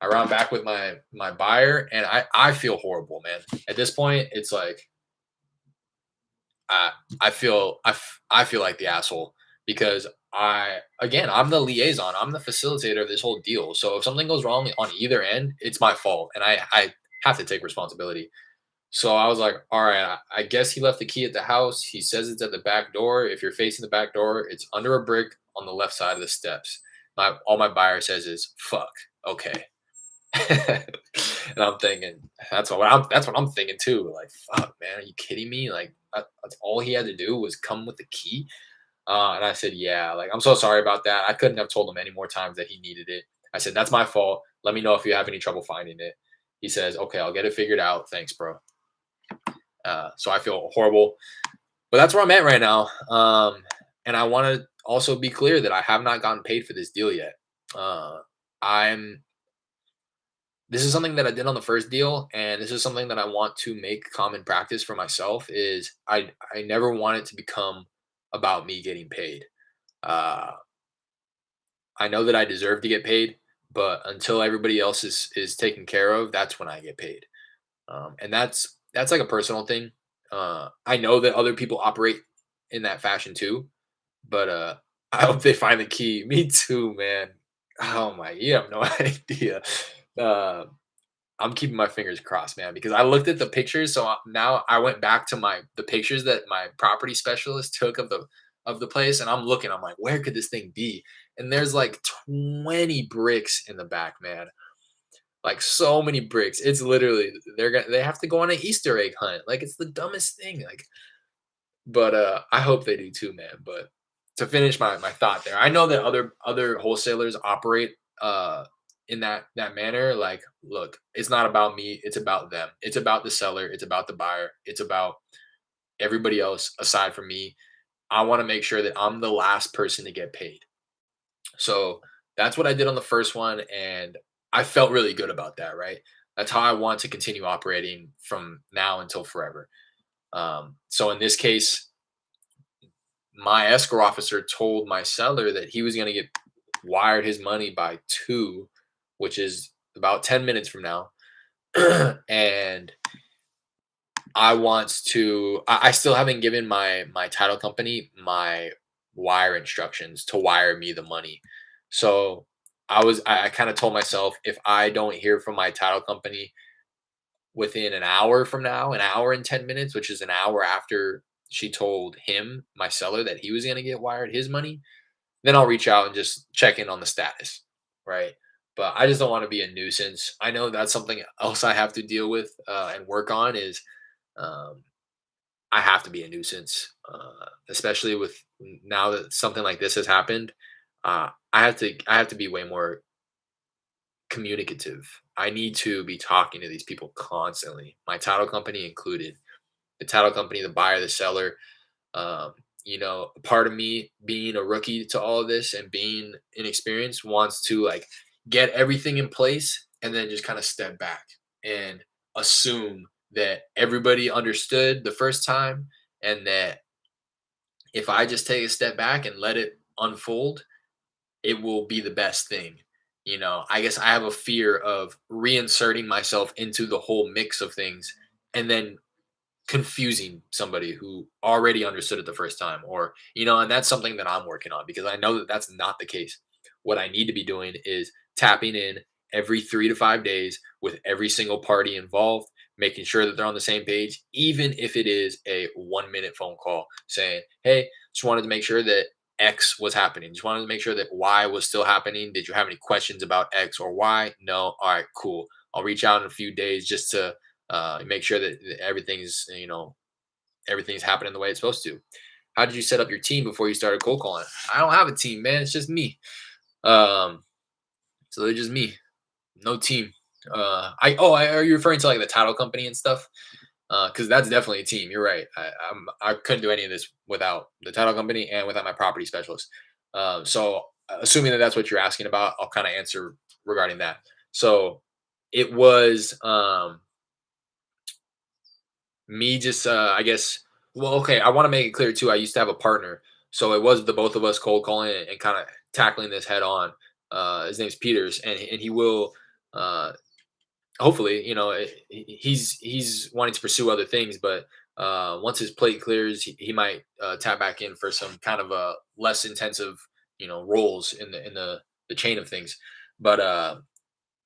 I run back with my buyer, and I feel horrible, man. At this point, it's like I I feel like the asshole because I'm the liaison. I'm the facilitator of this whole deal. So if something goes wrong on either end, it's my fault, and I have to take responsibility. So I was like, all right, I guess he left the key at the house. He says it's at the back door. If you're facing the back door, it's under a brick on the left side of the steps. All my buyer says is fuck. Okay. And I'm thinking that's what I'm thinking too. Like, fuck, man, are you kidding me? Like, that's all he had to do was come with the key. And I said, yeah, like, I'm so sorry about that. I couldn't have told him any more times that he needed it. I said, that's my fault. Let me know if you have any trouble finding it. He says, okay, I'll get it figured out. Thanks, bro. So I feel horrible, but that's where I'm at right now. And I want to also be clear that I have not gotten paid for this deal yet. Uh, I'm this is something that I did on the first deal, and this is something that I want to make common practice for myself is I never want it to become about me getting paid. Uh, I know that I deserve to get paid, but until everybody else is taken care of, that's when I get paid. And that's like a personal thing. I know that other people operate in that fashion too, but I hope they find the key. Me too, man. Oh my, you have no idea. Uh, I'm keeping my fingers crossed, man, because I looked at the pictures. So now I went back to the pictures that my property specialist took of the place, and I'm looking. I'm like, where could this thing be? And there's like 20 bricks in the back, man. Like so many bricks. It's literally they have to go on an Easter egg hunt. Like it's the dumbest thing. Like, but I hope they do too, man. But to finish my thought there, I know that other wholesalers operate in that manner. Like, look, it's not about me, it's about them. It's about the seller, it's about the buyer, it's about everybody else aside from me. I want to make sure that I'm the last person to get paid. So that's what I did on the first one, and I felt really good about that, right? That's how I want to continue operating from now until forever. So in this case, my escrow officer told my seller that he was going to get wired his money by 2, which is about 10 minutes from now. And I still haven't given my title company my wire instructions to wire me the money. So I kind of told myself if I don't hear from my title company within an hour from now, an hour and 10 minutes, which is an hour after she told him, my seller, that he was going to get wired his money, then I'll reach out and just check in on the status, right? But I just don't want to be a nuisance. I know that's something else I have to deal with and work on is um, I have to be a nuisance, especially with now that something like this has happened. I have to be way more communicative. I need to be talking to these people constantly, my title company included. The title company, the buyer, the seller. Um, a part of me being a rookie to all of this and being inexperienced wants to like get everything in place and then just kind of step back and assume that everybody understood the first time and that if I just take a step back and let it unfold, it will be the best thing. I guess I have a fear of reinserting myself into the whole mix of things and then confusing somebody who already understood it the first time and that's something that I'm working on because I know that that's not the case. What I need to be doing is tapping in every 3 to 5 days with every single party involved, making sure that they're on the same page, even if it is a 1-minute phone call saying, hey, just wanted to make sure that X was happening. Just wanted to make sure that Y was still happening. Did you have any questions about X or Y? No. All right, cool. I'll reach out in a few days just to make sure that everything's everything's happening the way it's supposed to. How did you set up your team before you started cold calling? I don't have a team, man. It's just me. Um, so they're just me, no team. Are you referring to like the title company and stuff? Because that's definitely a team. You're right. I couldn't do any of this without the title company and without my property specialist. Assuming that that's what you're asking about, I'll kind of answer regarding that. So it was me just I guess well, okay, I want to make it clear too. I used to have a partner, so it was the both of us cold calling and kind of tackling this head on. His name's Peters, and he will hopefully, he's wanting to pursue other things, but once his plate clears, he might tap back in for some kind of a less intensive, roles in the chain of things. But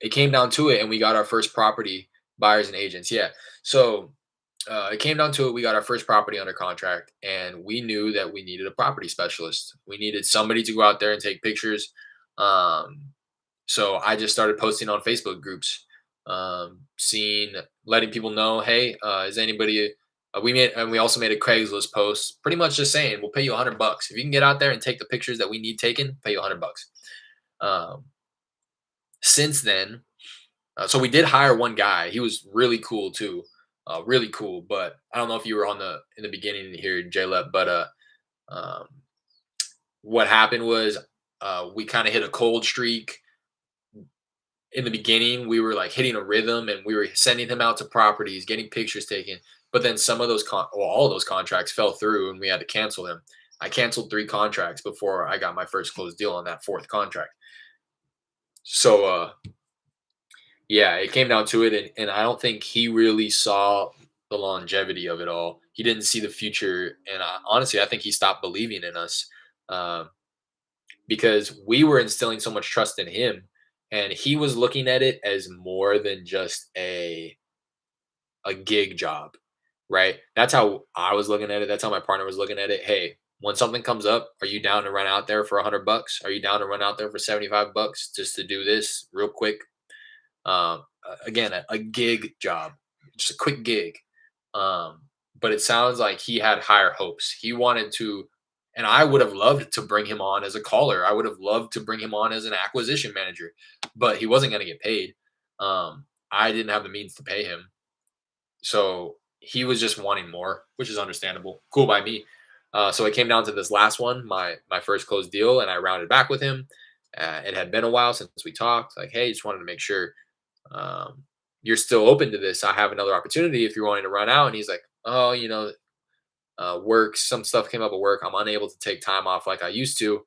it came down to it, and we got our first property buyers and agents. Yeah, so it came down to it. We got our first property under contract, and we knew that we needed a property specialist. We needed somebody to go out there and take pictures. Um, so I just started posting on Facebook groups, letting people know, hey, is anybody? We also made a Craigslist post, pretty much just saying we'll pay you $100 if you can get out there and take the pictures that we need taken. Pay you $100. Um, since then, so we did hire one guy. He was really cool too, really cool. But I don't know if you were on the in the beginning here, Jaleb. But um, what happened was we kind of hit a cold streak in the beginning. We were like hitting a rhythm, and we were sending him out to properties, getting pictures taken. But then some of all of those contracts fell through, and we had to cancel them. I canceled 3 contracts before I got my first closed deal on that fourth contract. So yeah, it came down to it, and I don't think he really saw the longevity of it all. He didn't see the future, and honestly, I think he stopped believing in us um, because we were instilling so much trust in him, and he was looking at it as more than just a gig job, right? That's how I was looking at it. That's how my partner was looking at it. Hey, when something comes up, are you down to run out there for $100? Are you down to run out there for $75 just to do this real quick? Again, a gig job, just a quick gig. Um, but it sounds like he had higher hopes. He wanted to, and I would have loved to bring him on as a caller. I would have loved to bring him on as an acquisition manager, but he wasn't going to get paid. I didn't have the means to pay him. So he was just wanting more, which is understandable. Cool by me. So it came down to this last one, my first closed deal, and I rounded back with him. It had been a while since we talked. Like, hey, just wanted to make sure um, you're still open to this. I have another opportunity if you're wanting to run out. And he's like, oh, work, some stuff came up at work. I'm unable to take time off like I used to.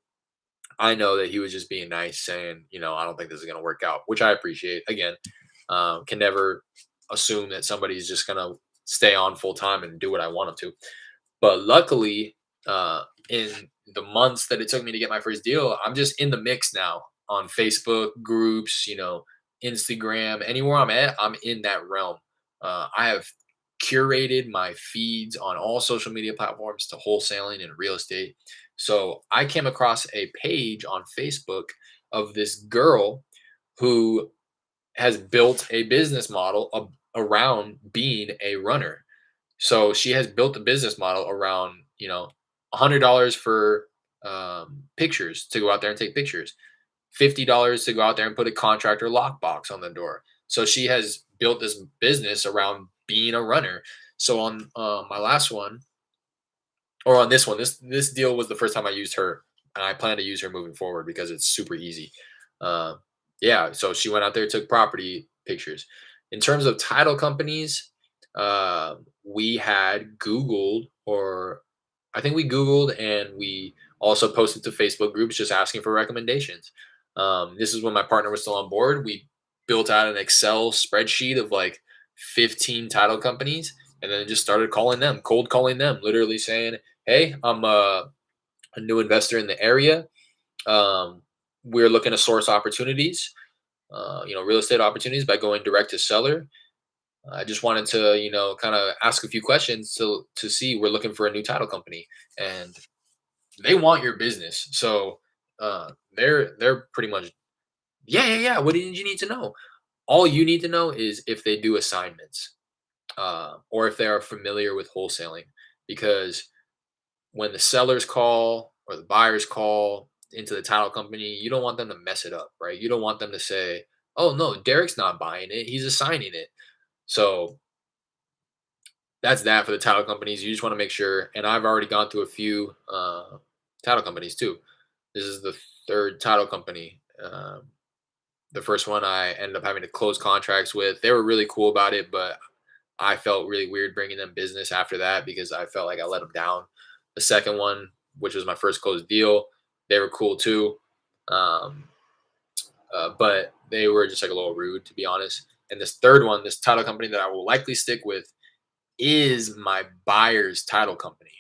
I know that he was just being nice, saying, I don't think this is going to work out, which I appreciate. Again, can never assume that somebody's just going to stay on full time and do what I want them to. But luckily, in the months that it took me to get my first deal, I'm just in the mix now on Facebook groups, Instagram, anywhere I'm at, I'm in that realm. I have curated my feeds on all social media platforms to wholesaling and real estate. So I came across a page on Facebook of this girl who has built a business model around being a runner. So she has built a business model around, $100 for pictures to go out there and take pictures, $50 to go out there and put a contractor lockbox on the door. So she has built this business around being a runner. So on my last one, or on this one, this deal was the first time I used her, and I plan to use her moving forward because it's super easy. Uh, yeah, so she went out there, took property pictures. In terms of title companies, we had Googled, or I think we Googled, and we also posted to Facebook groups just asking for recommendations. This is when my partner was still on board. We built out an Excel spreadsheet of like 15 title companies, and then just started calling them, cold calling them, literally saying, hey, I'm a new investor in the area. Um, we're looking to source opportunities, real estate opportunities by going direct to seller. I just wanted to, kind of ask a few questions to see. We're looking for a new title company, and They want your business. So they're pretty much, yeah, yeah, yeah. What did you need to know? All you need to know is if they do assignments, or if they are familiar with wholesaling. Because when the sellers call or the buyers call into the title company, you don't want them to mess it up, right? You don't want them to say, "Oh no, Derek's not buying it; he's assigning it." So that's that for the title companies. You just want to make sure. And I've already gone through a few title companies too. This is the third title company. The first one I ended up having to close contracts with. They were really cool about it, but I felt really weird bringing them business after that because I felt like I let them down. The second one, which was my first closed deal, they were cool too, um, but they were just like a little rude, to be honest. And this third one, this title company that I will likely stick with, is my buyer's title company.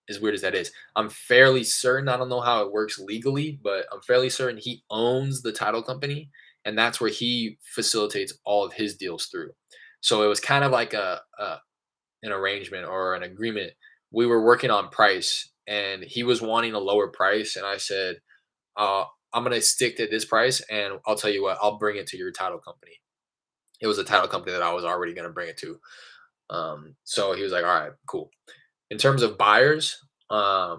As weird as that is, I'm fairly certain. I don't know how it works legally, but I'm fairly certain he owns the title company, and that's where he facilitates all of his deals through. So it was kind of like a an arrangement or an agreement. We were working on price, and he was wanting a lower price, and I said, "I'm gonna stick to this price, and I'll tell you what, I'll bring it to your title company." It was a title company that I was already gonna bring it to. So he was like, "All right, cool." In terms of buyers, I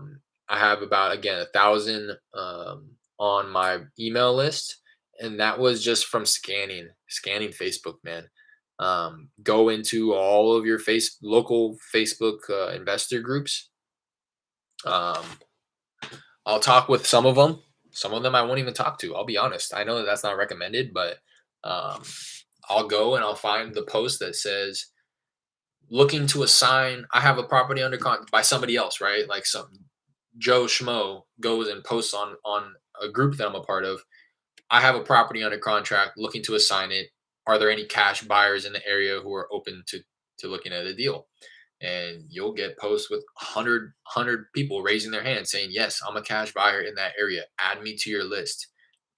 have about, again, 1,000 on my email list, and that was just from scanning Facebook, man. Go into all of your local Facebook investor groups. Um, I'll talk with some of them. Some of them I won't even talk to. I'll be honest. I know that that's not recommended, but um, I'll go and I'll find the post that says looking to assign. I have a property under contract by somebody else, right? Like some Joe Schmo goes and posts on a group that I'm a part of. I have a property under contract, looking to assign it. Are there any cash buyers in the area who are open to looking at a deal? And you'll get posts with 100 people raising their hand saying, "Yes, I'm a cash buyer in that area. Add me to your list."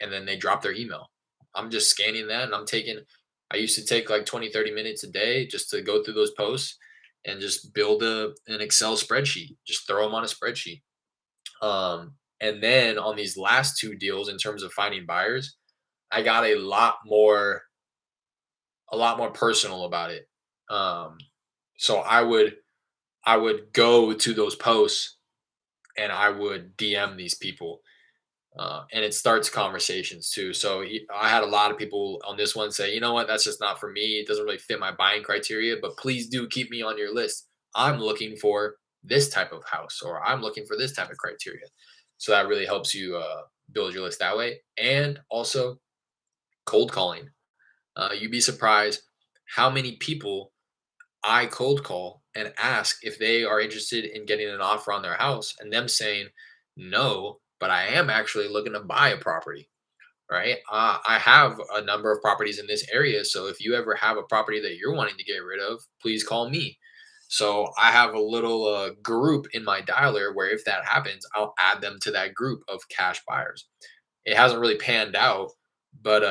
And then they drop their email. I'm just scanning that, and I used to take like 20-30 minutes a day just to go through those posts and just build an Excel spreadsheet. Just throw them on a spreadsheet. And then on these last two deals, in terms of finding buyers, I got a lot more personal about it. Um, so I would go to those posts and I would DM these people, and it starts conversations too. So I had a lot of people on this one say, "You know what, that's just not for me. It doesn't really fit my buying criteria, but please do keep me on your list. I'm looking for this type of house, or I'm looking for this type of criteria." So that really helps you build your list that way. And also cold calling. You'd be surprised how many people I cold call and ask if they are interested in getting an offer on their house, and them saying, "No, but I am actually looking to buy a property." Right? I have a number of properties in this area, so if you ever have a property that you're wanting to get rid of, please call me. So I have a little group in my dialer where if that happens, I'll add them to that group of cash buyers. It hasn't really panned out, but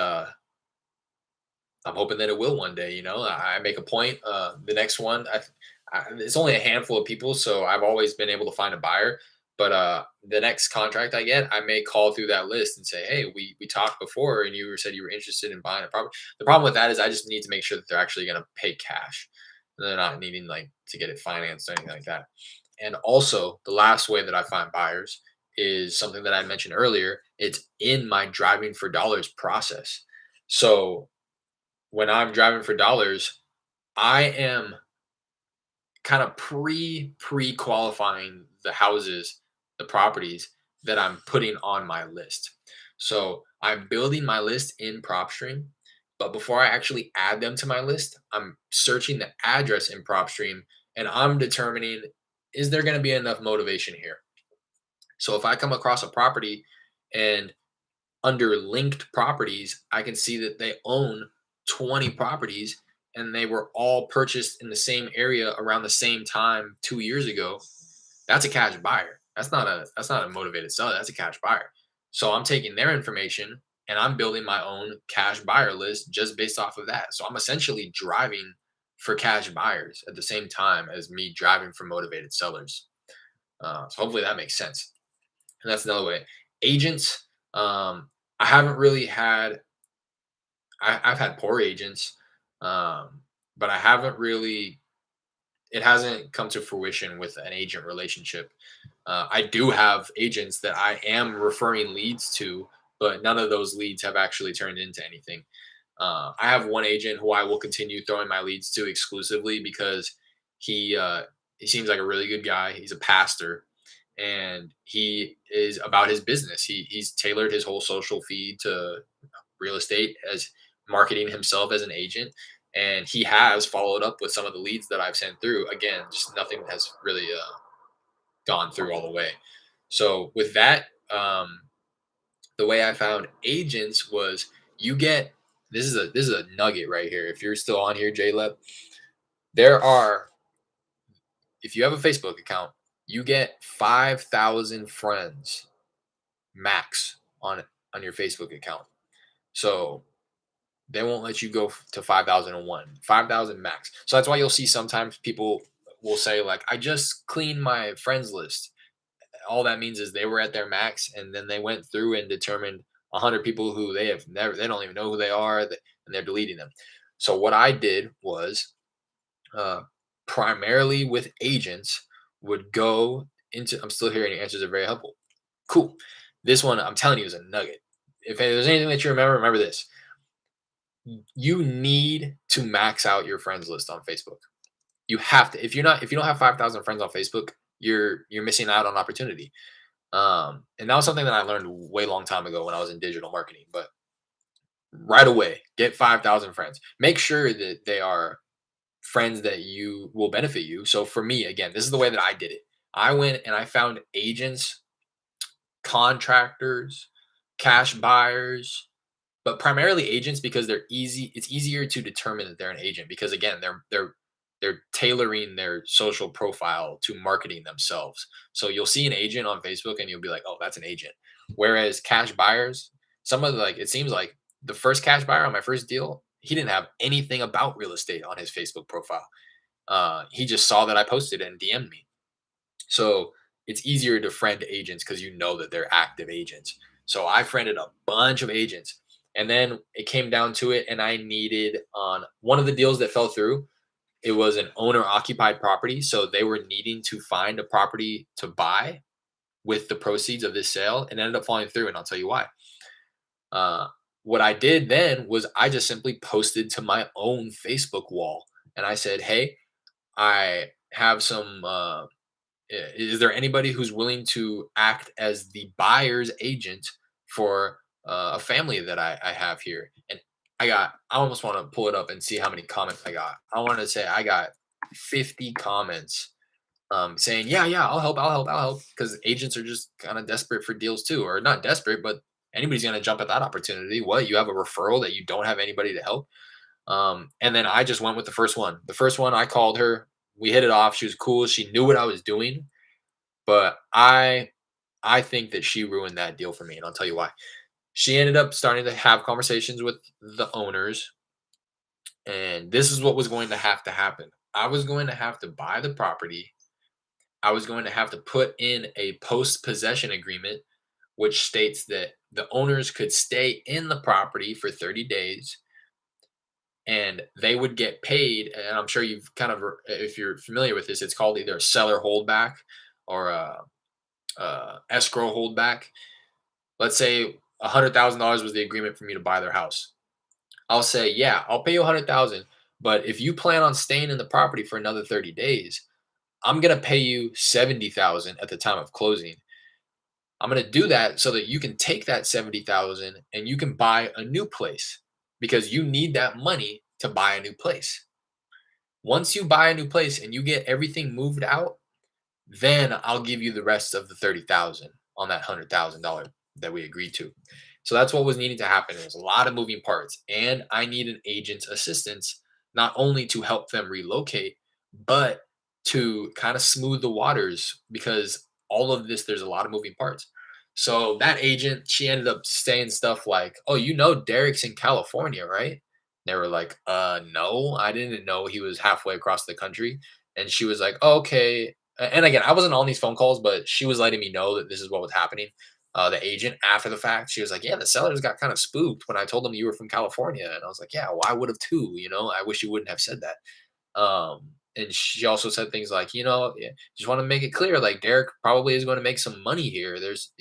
I'm hoping that it will one day. I make a point. The next one, it's only a handful of people, so I've always been able to find a buyer. But the next contract I get, I may call through that list and say, "Hey, we talked before, and said you were interested in buying a property." The problem with that is I just need to make sure that they're actually going to pay cash. And they're not needing like to get it financed or anything like that. And also, the last way that I find buyers is something that I mentioned earlier. It's in my driving for dollars process. So when I'm driving for dollars, I am kind of pre-qualifying the houses, the properties that I'm putting on my list. So I'm building my list in PropStream, but before I actually add them to my list, I'm searching the address in PropStream, and I'm determining, is there going to be enough motivation here? So if I come across a property and under linked properties, I can see that they own 20 properties and they were all purchased in the same area around the same time 2 years ago. That's a cash buyer. That's not a motivated seller. That's a cash buyer. So I'm taking their information and I'm building my own cash buyer list just based off of that. So I'm essentially driving for cash buyers at the same time as me driving for motivated sellers. So hopefully that makes sense. And that's another way. Agents, I haven't really had. I've had poor agents, um, but I haven't really. It hasn't come to fruition with an agent relationship. I do have agents that I am referring leads to, but none of those leads have actually turned into anything. I have one agent who I will continue throwing my leads to exclusively because he seems like a really good guy. He's a pastor, and he is about his business. He's tailored his whole social feed to real estate as marketing himself as an agent, and he has followed up with some of the leads that I've sent through. Again, just nothing has really gone through all the way. So with that, the way I found agents was you get this is a nugget right here. If you're still on here, JLeb, there are if you have a Facebook account, you get 5,000 friends max on your Facebook account. So they won't let you go to 5,001, 5,000 max. So that's why you'll see sometimes people will say like, I just cleaned my friends list. All that means is they were at their max, and then they went through and determined 100 people who they don't even know who they are, and they're deleting them. So what I did was, uh, primarily with agents, would go into. I'm still hearing your answers are very helpful. Cool. This one I'm telling you is a nugget. If there's anything that you remember this. You need to max out your friends list on Facebook. You have to. If you don't have 5,000 friends on Facebook, you're missing out on opportunity. And that was something that I learned way long time ago when I was in digital marketing. But right away, get 5,000 friends. Make sure that they are friends that you will benefit you. So for me, again, this is the way that I did it. I went and I found agents, contractors, cash buyers, but primarily agents because they're easy. It's easier to determine that they're an agent because again, they're tailoring their social profile to marketing themselves. So you'll see an agent on Facebook and you'll be like, "Oh, that's an agent." Whereas cash buyers, some of the, like it seems like the first cash buyer on my first deal, he didn't have anything about real estate on his Facebook profile. He just saw that I posted it and DM'd me. So it's easier to friend agents because you know that they're active agents. So I friended a bunch of agents. And then it came down to it, and I needed on one of the deals that fell through, it was an owner occupied property. So they were needing to find a property to buy with the proceeds of this sale and ended up falling through. And I'll tell you why. Uh, what I did then was I just simply posted to my own Facebook wall and I said, "Hey, I have some is there anybody who's willing to act as the buyer's agent for a family that I have here?" And I almost want to pull it up and see how many comments I got. I want to say I got 50 comments saying, "Yeah, yeah, I'll help," because agents are just kind of desperate for deals too, or not desperate, but anybody's going to jump at that opportunity. What, you have a referral that you don't have anybody to help? And then I just went with the first one. The first one, I called her. We hit it off. She was cool. She knew what I was doing, but I think that she ruined that deal for me, and I'll tell you why. She ended up starting to have conversations with the owners, and this is what was going to happen. I was going to have to buy the property. I was going to have to put in a post possession agreement, which states that the owners could stay in the property for 30 days and they would get paid. And I'm sure you've kind of, if you're familiar with this, it's called either a seller holdback or a escrow holdback. Let's say $100,000 was the agreement for me to buy their house. I'll say, yeah, I'll pay you 100,000, but if you plan on staying in the property for another 30 days, I'm gonna pay you 70,000 at the time of closing. I'm gonna do that so that you can take that 70,000 and you can buy a new place because you need that money to buy a new place. Once you buy a new place and you get everything moved out, then I'll give you the rest of the 30,000 on that $100,000 that we agreed to. So that's what was needing to happen. There's a lot of moving parts, and I need an agent's assistance not only to help them relocate, but to kind of smooth the waters because all of this, there's a lot of moving parts. So that agent, she ended up saying stuff like, "Oh, you know, Derek's in California, right?" They were like, no, I didn't know he was halfway across the country." And she was like, "Oh, okay." And again, I wasn't on these phone calls, but she was letting me know that this is what was happening. The agent, after the fact, she was like, "Yeah, the sellers got kind of spooked when I told them you were from California," and I was like, "Yeah, well, I would have too. I wish you wouldn't have said that." And she also said things like, yeah, just want to make it clear, like Derek probably is going to make some money here. There's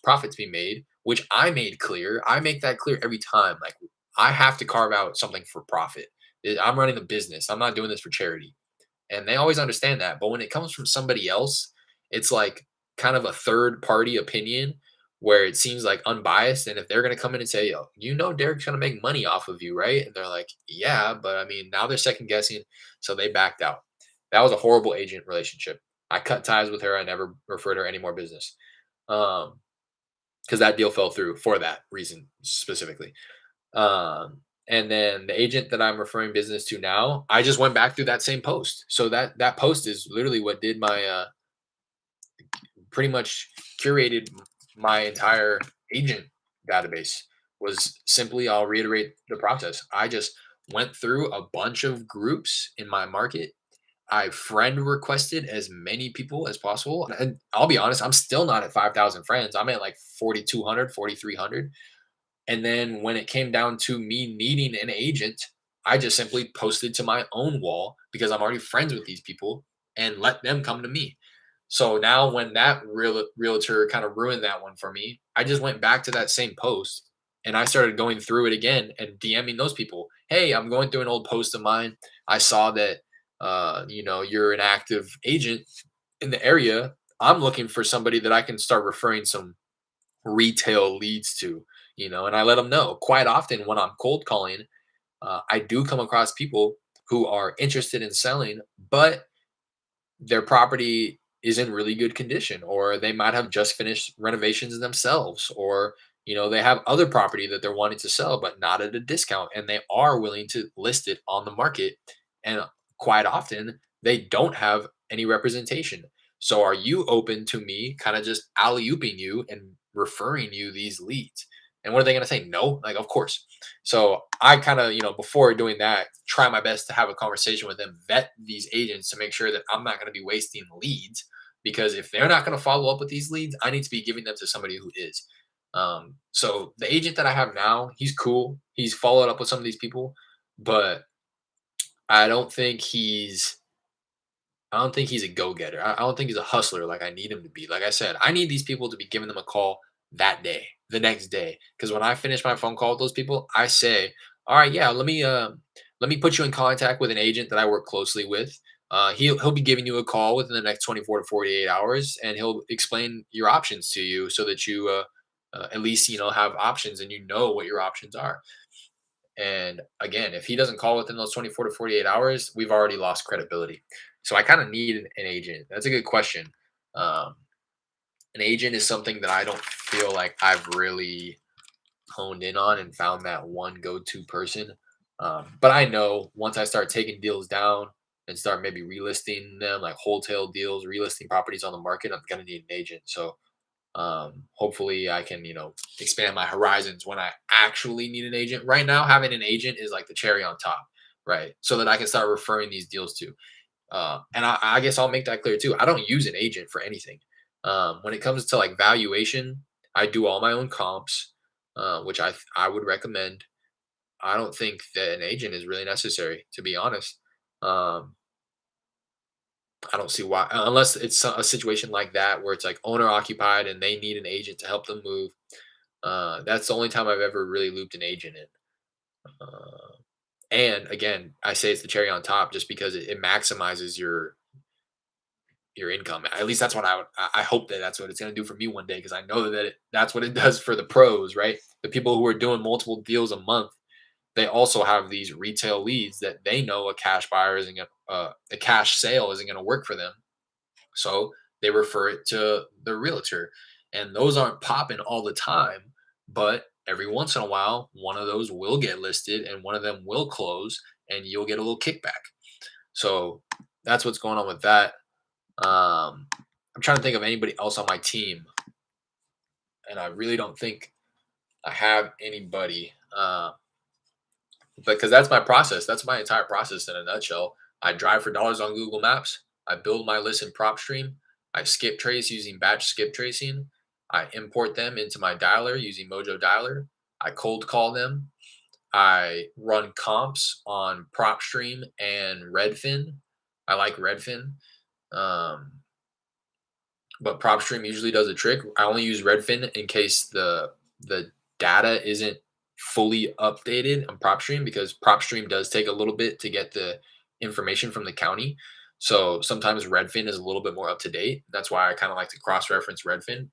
profit to be made, which I made clear. I make that clear every time. Like I have to carve out something for profit. I'm running a business. I'm not doing this for charity, and they always understand that. But when it comes from somebody else, it's like kind of a third party opinion where it seems like unbiased. And if they're going to come in and say, "Yo, Derek's going to make money off of you, right?" And they're like, "Yeah, but I mean, now they're second guessing." So they backed out. That was a horrible agent relationship. I cut ties with her. I never referred her any more business. Because that deal fell through for that reason specifically. And then the agent that I'm referring business to now, I just went back through that same post. So that post is literally what did my pretty much curated my entire agent database. Was simply, I'll reiterate the process. I just went through a bunch of groups in my market. I friend requested as many people as possible. And I'll be honest, I'm still not at 5,000 friends. I'm at like 4,200, 4,300. And then when it came down to me needing an agent, I just simply posted to my own wall because I'm already friends with these people and let them come to me. So now when that realtor kind of ruined that one for me, I just went back to that same post and I started going through it again and DMing those people. Hey, I'm going through an old post of mine. I saw that you're an active agent in the area. I'm looking for somebody that I can start referring some retail leads to, and I let them know. Quite often when I'm cold calling, I do come across people who are interested in selling, but their property is in really good condition, or they might have just finished renovations themselves, or they have other property that they're wanting to sell but not at a discount, and they are willing to list it on the market. And quite often they don't have any representation. So are you open to me kind of just alley-ooping you and referring you these leads? And what are they going to say? No, like, of course. So I kind of, before doing that, try my best to have a conversation with them, vet these agents to make sure that I'm not going to be wasting leads. Because if they're not going to follow up with these leads, I need to be giving them to somebody who is. So the agent that I have now, he's cool. He's followed up with some of these people, but I don't think he's I don't think he's a go-getter. I don't think he's a hustler like I need him to be. Like I said, I need these people to be giving them a call that day, the next day. Because when I finish my phone call with those people, I say, "All right, yeah, let me put you in contact with an agent that I work closely with. He'll be giving you a call within the next 24 to 48 hours, and he'll explain your options to you so that you at least have options and you know what your options are." And again, if he doesn't call within those 24 to 48 hours, we've already lost credibility. So I kind of need an agent. That's a good question. Um, an agent is something that I don't feel like I've really honed in on and found that one go-to person. But I know once I start taking deals down and start maybe relisting them, like wholesale deals, relisting properties on the market, I'm gonna need an agent. So hopefully I can expand my horizons when I actually need an agent. Right now having an agent is like the cherry on top, right? So that I can start referring these deals to, and I guess I'll make that clear too. I don't use an agent for anything. When it comes to like valuation, I do all my own comps, which I would recommend. I don't think that an agent is really necessary, to be honest. um, I don't see why, unless it's a situation like that where it's like owner occupied and they need an agent to help them move. That's the only time I've ever really looped an agent in. Uh, and again, I say it's the cherry on top just because it maximizes your income. At least that's what I hope that that's what it's going to do for me one day, because I know that that's what it does for the pros, right? The people who are doing multiple deals a month, they also have these retail leads that they know a cash buyer isn't going a cash sale isn't going to work for them. So they refer it to the realtor. And those aren't popping all the time, but every once in a while, one of those will get listed and one of them will close and you'll get a little kickback. So that's what's going on with that. I'm trying to think of anybody else on my team, and I really don't think I have anybody. Because that's my process. That's my entire process in a nutshell. I drive for dollars on Google Maps. I build my list in PropStream. I skip trace using batch skip tracing. I import them into my dialer using Mojo Dialer. I cold call them. I run comps on PropStream and Redfin. I like Redfin. Um, but PropStream usually does a trick. I only use Redfin in case the data isn't fully updated on PropStream, because PropStream does take a little bit to get the information from the county. So sometimes Redfin is a little bit more up to date. That's why I kind of like to cross reference Redfin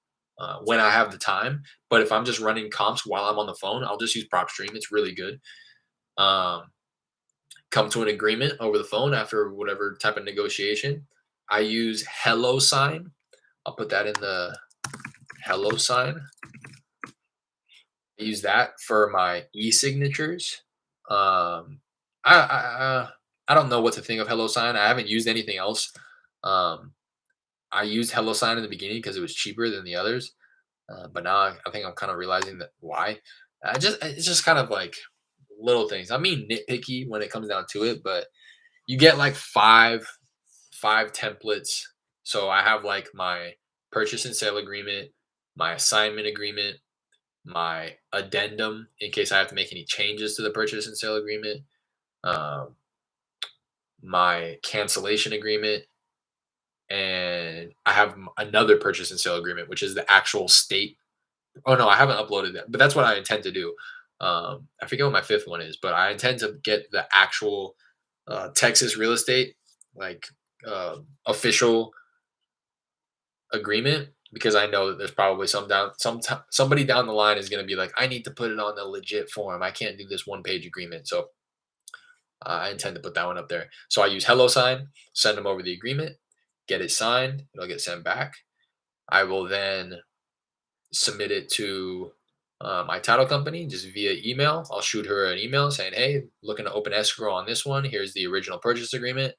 when I have the time. But if I'm just running comps while I'm on the phone, I'll just use PropStream. It's really good. Um, Come to an agreement over the phone after whatever type of negotiation. I use Hello Sign. I'll put that in the hello sign. I use that for my e-signatures. Um, I don't know what to think of Hello Sign. I haven't used anything else. Um, I used Hello Sign in the beginning because it was cheaper than the others, but now I think I'm kind of realizing that why. It's just kind of like little things. I mean nitpicky when it comes down to it, but you get like five templates. So I have like my purchase and sale agreement, my assignment agreement, my addendum in case I have to make any changes to the purchase and sale agreement, um, my cancellation agreement, and I have another purchase and sale agreement, which is the actual state. Oh no, I haven't uploaded that, but that's what I intend to do. I forget what my fifth one is, but I intend to get the actual Texas real estate, like official agreement, because I know that there's probably somebody down the line is going to be like, I need to put it on the legit form. I can't do this one page agreement. So I intend to put that one up there. So I use Hello Sign, send them over the agreement, get it signed. It'll get sent back. I will then submit it to my title company just via email. I'll shoot her an email saying, hey, looking to open escrow on this one. Here's the original purchase agreement.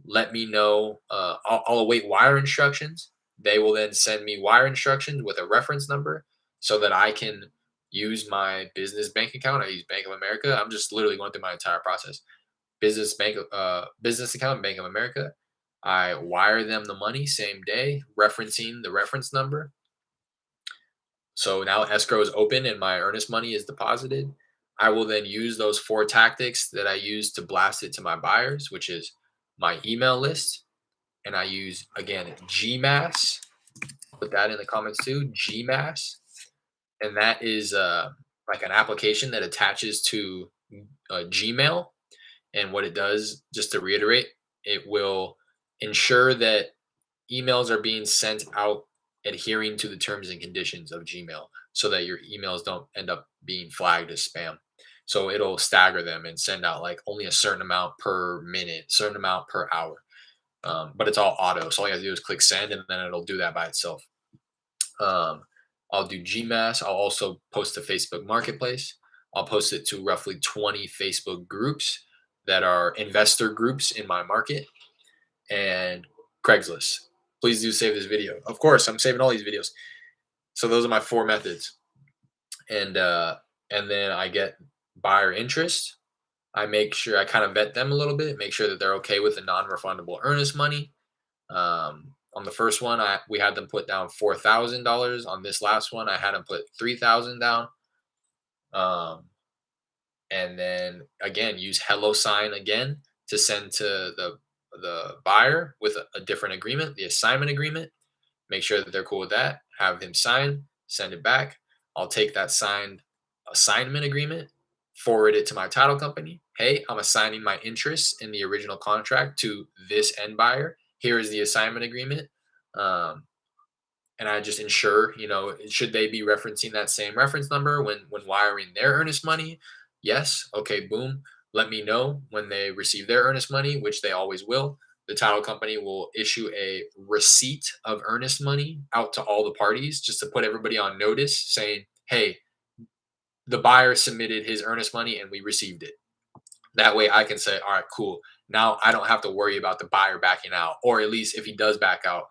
Let me know. I'll await wire instructions. They will then send me wire instructions with a reference number so that I can use my business bank account. I use Bank of America. I'm just literally going through my entire process. Business account, Bank of America. I wire them the money same day, referencing the reference number. So now escrow is open and my earnest money is deposited. I will then use those four tactics that I use to blast it to my buyers, which is my email list, and I use again GMass. Put that in the comments too, GMass, and that is like an application that attaches to Gmail. And what it does, just to reiterate, it will ensure that emails are being sent out adhering to the terms and conditions of Gmail, so that your emails don't end up being flagged as spam. So it'll stagger them and send out like only a certain amount per minute, certain amount per hour. But it's all auto. So all you have to do is click send, and then it'll do that by itself. Um, I'll do GMass. I'll also post to Facebook Marketplace. I'll post it to roughly 20 Facebook groups that are investor groups in my market, and Craigslist. Please do save this video. Of course, I'm saving all these videos. So those are my four methods. And then I get buyer interest. I make sure I kind of vet them a little bit, make sure that they're okay with the non-refundable earnest money. On the first one, we had them put down $4,000. On this last one, I had them put 3,000 down. Um, and then again, use Hello Sign again to send to the buyer with a different agreement, the assignment agreement. Make sure that they're cool with that. Have him sign, send it back. I'll take that signed assignment agreement, forward it to my title company. Hey, I'm assigning my interests in the original contract to this end buyer. Here is the assignment agreement. Um, and I just ensure, should they be referencing that same reference number when wiring their earnest money? Yes. Okay, boom. Let me know when they receive their earnest money, which they always will. The title company will issue a receipt of earnest money out to all the parties just to put everybody on notice saying, hey, the buyer submitted his earnest money and we received it. That way I can say, all right, cool. Now I don't have to worry about the buyer backing out, or at least if he does back out,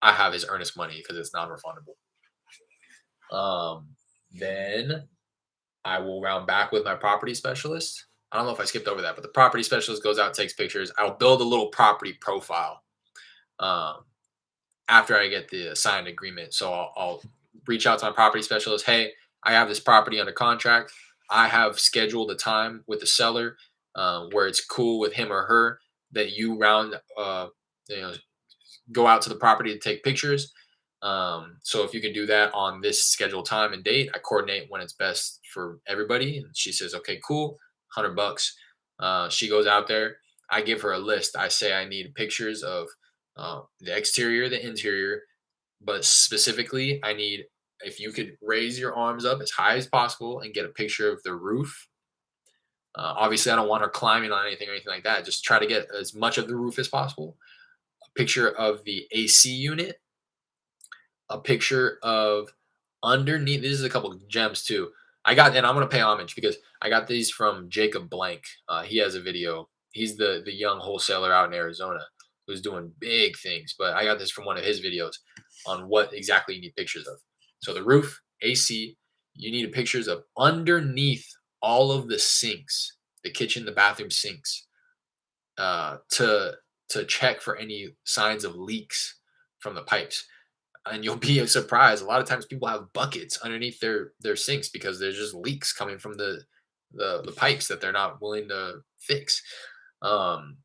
I have his earnest money because it's non-refundable. Then I will round back with my property specialist. I don't know if I skipped over that, but the property specialist goes out, takes pictures. I'll build a little property profile. um, after I get the signed agreement. So I'll reach out to my property specialist. Hey, I have this property under contract. I have scheduled a time with the seller where it's cool with him or her that you you know, go out to the property to take pictures. So if you can do that on this scheduled time and date, I coordinate when it's best for everybody. And she says, okay, cool, $100. She goes out there. I give her a list. I say I need pictures of the exterior, the interior, but specifically, I need if you could raise your arms up as high as possible and get a picture of the roof. Obviously, I don't want her climbing on anything or anything like that. Just try to get as much of the roof as possible. A picture of the AC unit, a picture of underneath. This is a couple of gems too. And I'm gonna pay homage because I got these from Jacob Blank. He has a video. He's the young wholesaler out in Arizona who's doing big things. But I got this from one of his videos on what exactly you need pictures of. So the roof, AC. You need pictures of underneath all of the sinks, the kitchen, the bathroom sinks, to check for any signs of leaks from the pipes. And you'll be surprised. A lot of times people have buckets underneath their sinks because there's just leaks coming from the pipes that they're not willing to fix. Um,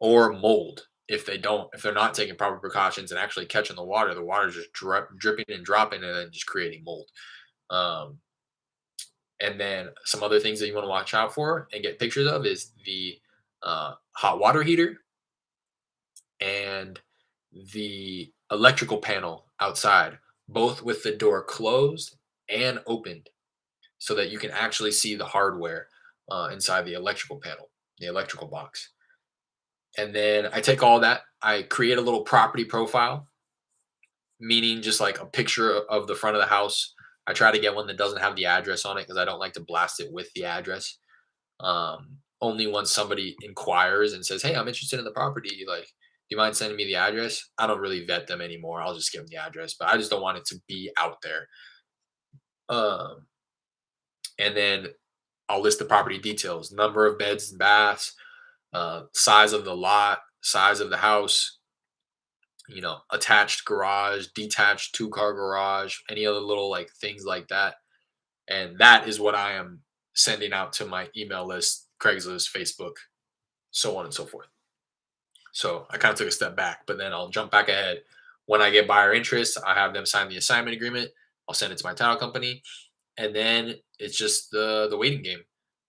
or mold if they're not taking proper precautions and actually catching the water's just dripping and dropping and then just creating mold. Um, and then some other things that you want to watch out for and get pictures of is the hot water heater and the electrical panel outside, both with the door closed and opened, so that you can actually see the hardware inside the electrical panel, the electrical box. And then I take all that, I create a little property profile, meaning just like a picture of the front of the house. I try to get one that doesn't have the address on it because I don't like to blast it with the address. Only once somebody inquires and says, "Hey, I'm interested in the property. Like, do you mind sending me the address?" I don't really vet them anymore. I'll just give them the address, but I just don't want it to be out there. Um, and then I'll list the property details: number of beds and baths, size of the lot, size of the house, attached garage, detached two-car garage, any other little like things like that. And that is what I am sending out to my email list, Craigslist, Facebook, so on and so forth. So I kind of took a step back, but then I'll jump back ahead. When I get buyer interest, I have them sign the assignment agreement. I'll send it to my title company, and then it's just the waiting game.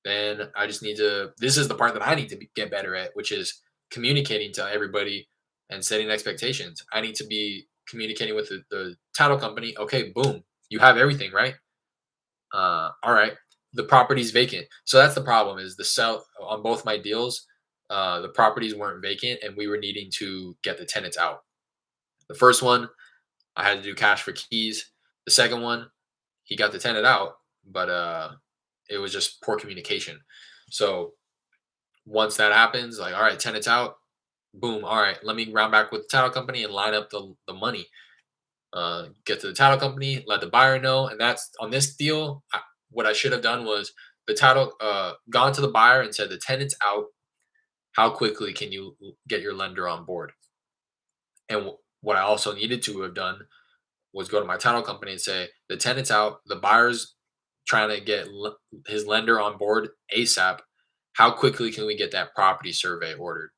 Then I just need to. This is the part that I need to get better at, which is communicating to everybody and setting expectations. I need to be communicating with the title company. Okay, boom, you have everything, right? All right, the property's vacant. So that's the problem is the sell on both my deals. The properties weren't vacant, and we were needing to get the tenants out. The first one, I had to do cash for keys. The second one, he got the tenant out, but it was just poor communication. So once that happens, like, all right, tenants out, boom. All right, let me round back with the title company and line up the money. Get to the title company, let the buyer know, and that's on this deal. What I should have done was the title, gone to the buyer and said the tenant's out. How quickly can you get your lender on board? And what I also needed to have done was go to my title company and say the tenant's out, the buyer's trying to get his lender on board ASAP. How quickly can we get that property survey ordered?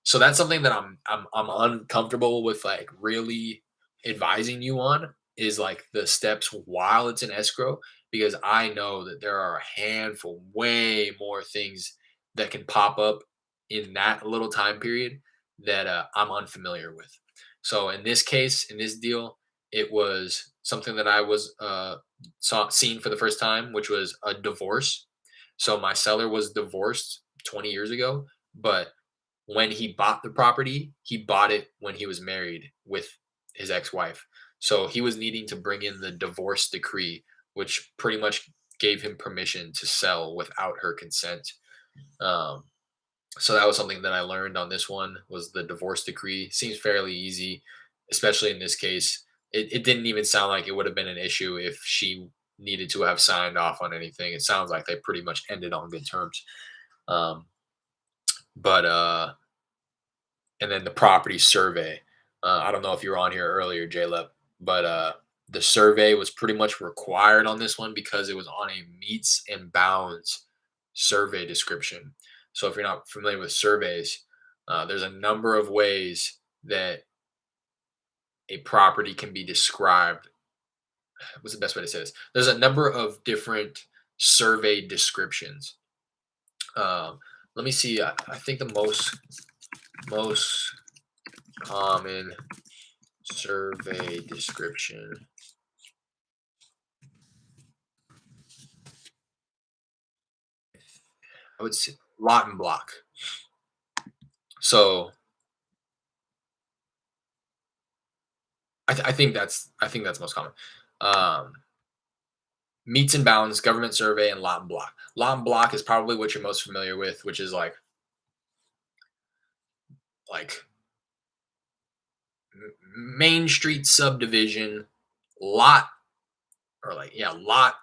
So that's something that I'm uncomfortable with, like really advising you on is like the steps while it's in escrow, because I know that there are a handful, way more things that can pop up in that little time period that I'm unfamiliar with. So in this case, in this deal, it was something that I was seen for the first time, which was a divorce. So my seller was divorced 20 years ago, but when he bought the property, he bought it when he was married with his ex-wife. So he was needing to bring in the divorce decree, which pretty much gave him permission to sell without her consent. Um, so that was something that I learned on this one was the divorce decree. Seems fairly easy, especially in this case. It didn't even sound like it would have been an issue if she needed to have signed off on anything. It sounds like they pretty much ended on good terms. Um, but and then the property survey. I don't know if you were on here earlier, Jaleb, but the survey was pretty much required on this one because it was on a meets and bounds survey description. So if you're not familiar with surveys, there's a number of ways that a property can be described. What's the best way to say this? There's a number of different survey descriptions. Um, Let me see. I think the most common survey description. I would say lot and block. So I think that's most common. Um, Meets and bounds, government survey, and lot and block. Lot and block is probably what you're most familiar with, which is like Main Street subdivision, lot or like yeah lot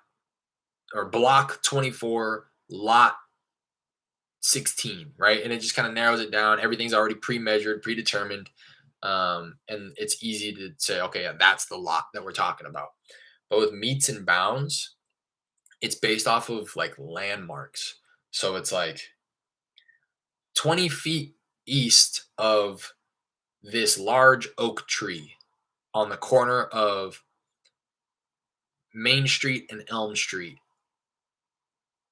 or block 24, lot 16, right? And it just kind of narrows it down. Everything's already pre-measured, predetermined, and it's easy to say, okay, yeah, that's the lot that we're talking about. But with meets and bounds, it's based off of like landmarks. So it's like 20 feet east of this large oak tree on the corner of Main Street and Elm Street.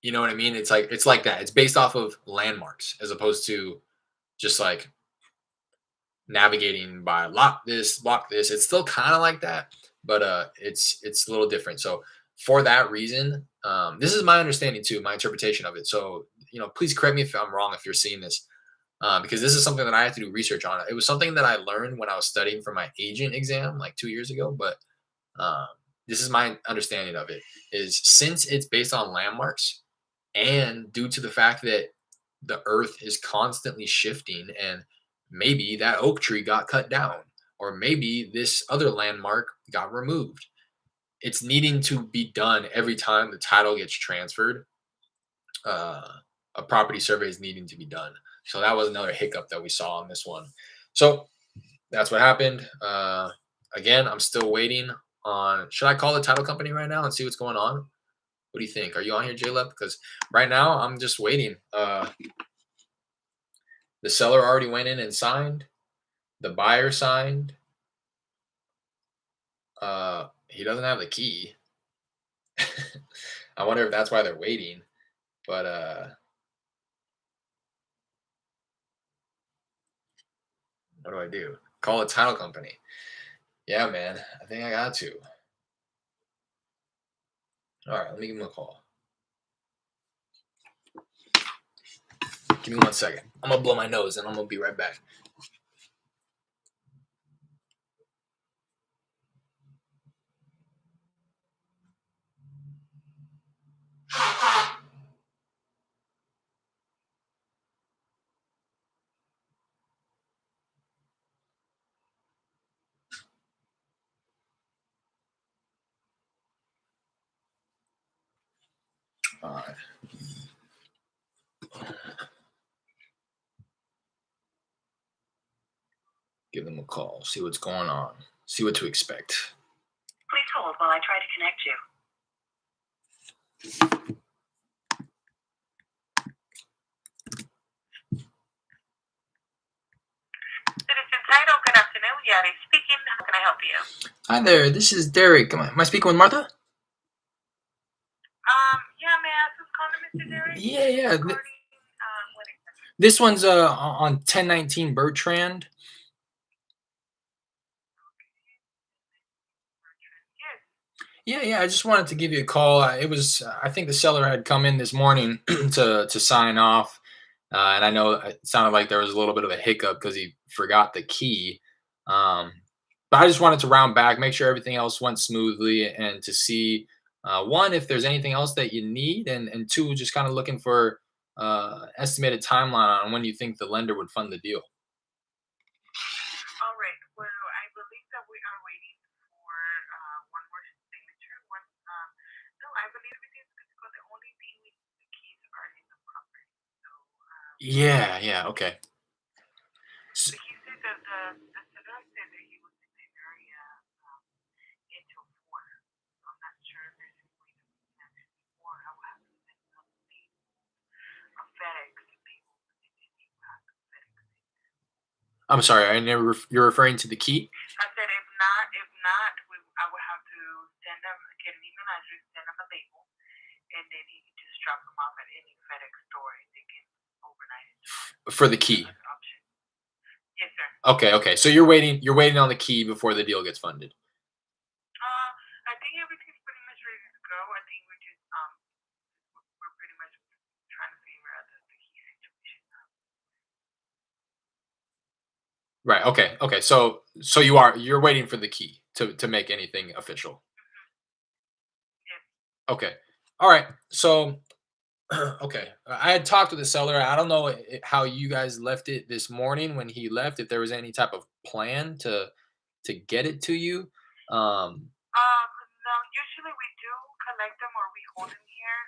You know what I mean? It's like that. It's based off of landmarks as opposed to just like navigating by lock this, block this. It's still kind of like that, but it's a little different. So for that reason, this is my understanding too, my interpretation of it. So please correct me if I'm wrong if you're seeing this, because this is something that I had to do research on. It was something that I learned when I was studying for my agent exam like 2 years ago, but um, this is my understanding of it. Is since it's based on landmarks, and due to the fact that the earth is constantly shifting and maybe that oak tree got cut down or maybe this other landmark got removed, it's needing to be done every time the title gets transferred. uh, a property survey is needing to be done, so that was another hiccup that we saw on this one. So that's what happened. Again, I'm still waiting on, should I call the title company right now and see what's going on? What do you think? Are you on here, Jaleb? Because right now I'm just waiting. The seller already went in and signed. The buyer signed. He doesn't have the key. I wonder if that's why they're waiting. But what do I do? Call a title company. Yeah, man. I think I got to. All right, let me give him a call. Give me 1 second. I'm gonna blow my nose and I'm gonna be right back. All right. Give them a call. See what's going on. See what to expect. Please hold while I try to connect you. Citizen Title, good afternoon. Yari speaking. How can I help you? Hi there. This is Derek. Am I speaking with Martha? Yeah, may I ask who's calling, Mr. Derek? Yeah. Regarding, what exactly? This one's on 1019 Bertrand. Yeah. I just wanted to give you a call. It was I think the seller had come in this morning to sign off, and I know it sounded like there was a little bit of a hiccup because he forgot the key. Um, but I just wanted to round back, make sure everything else went smoothly, and to see one if there's anything else that you need, and two just kind of looking for estimated timeline on when you think the lender would fund the deal. All right. Well, I believe that we are waiting for one more signature. No, I believe everything's good to go. The only thing we need the keys are in the property. So Yeah. Okay. the keys I'm sorry, I never. You're referring to the key? I said if not, I would have to send them, get an email address, send them a label, and then he can just drop them off at any FedEx store, and they can overnight it tomorrow. For the Is that key. an option? Yes, sir. Okay, okay. So you're waiting. You're waiting on the key before the deal gets funded. Uh, I think everything's pretty much ready to go. I think we're pretty much trying to figure out the key situation now. Right. Okay. Okay. So you're waiting for the key to make anything official. Yes. Okay. All right. So okay. I had talked with the seller. I don't know how you guys left it this morning when he left. If there was any type of plan to get it to you. Um. Um, no, usually we do collect them or we hold them here.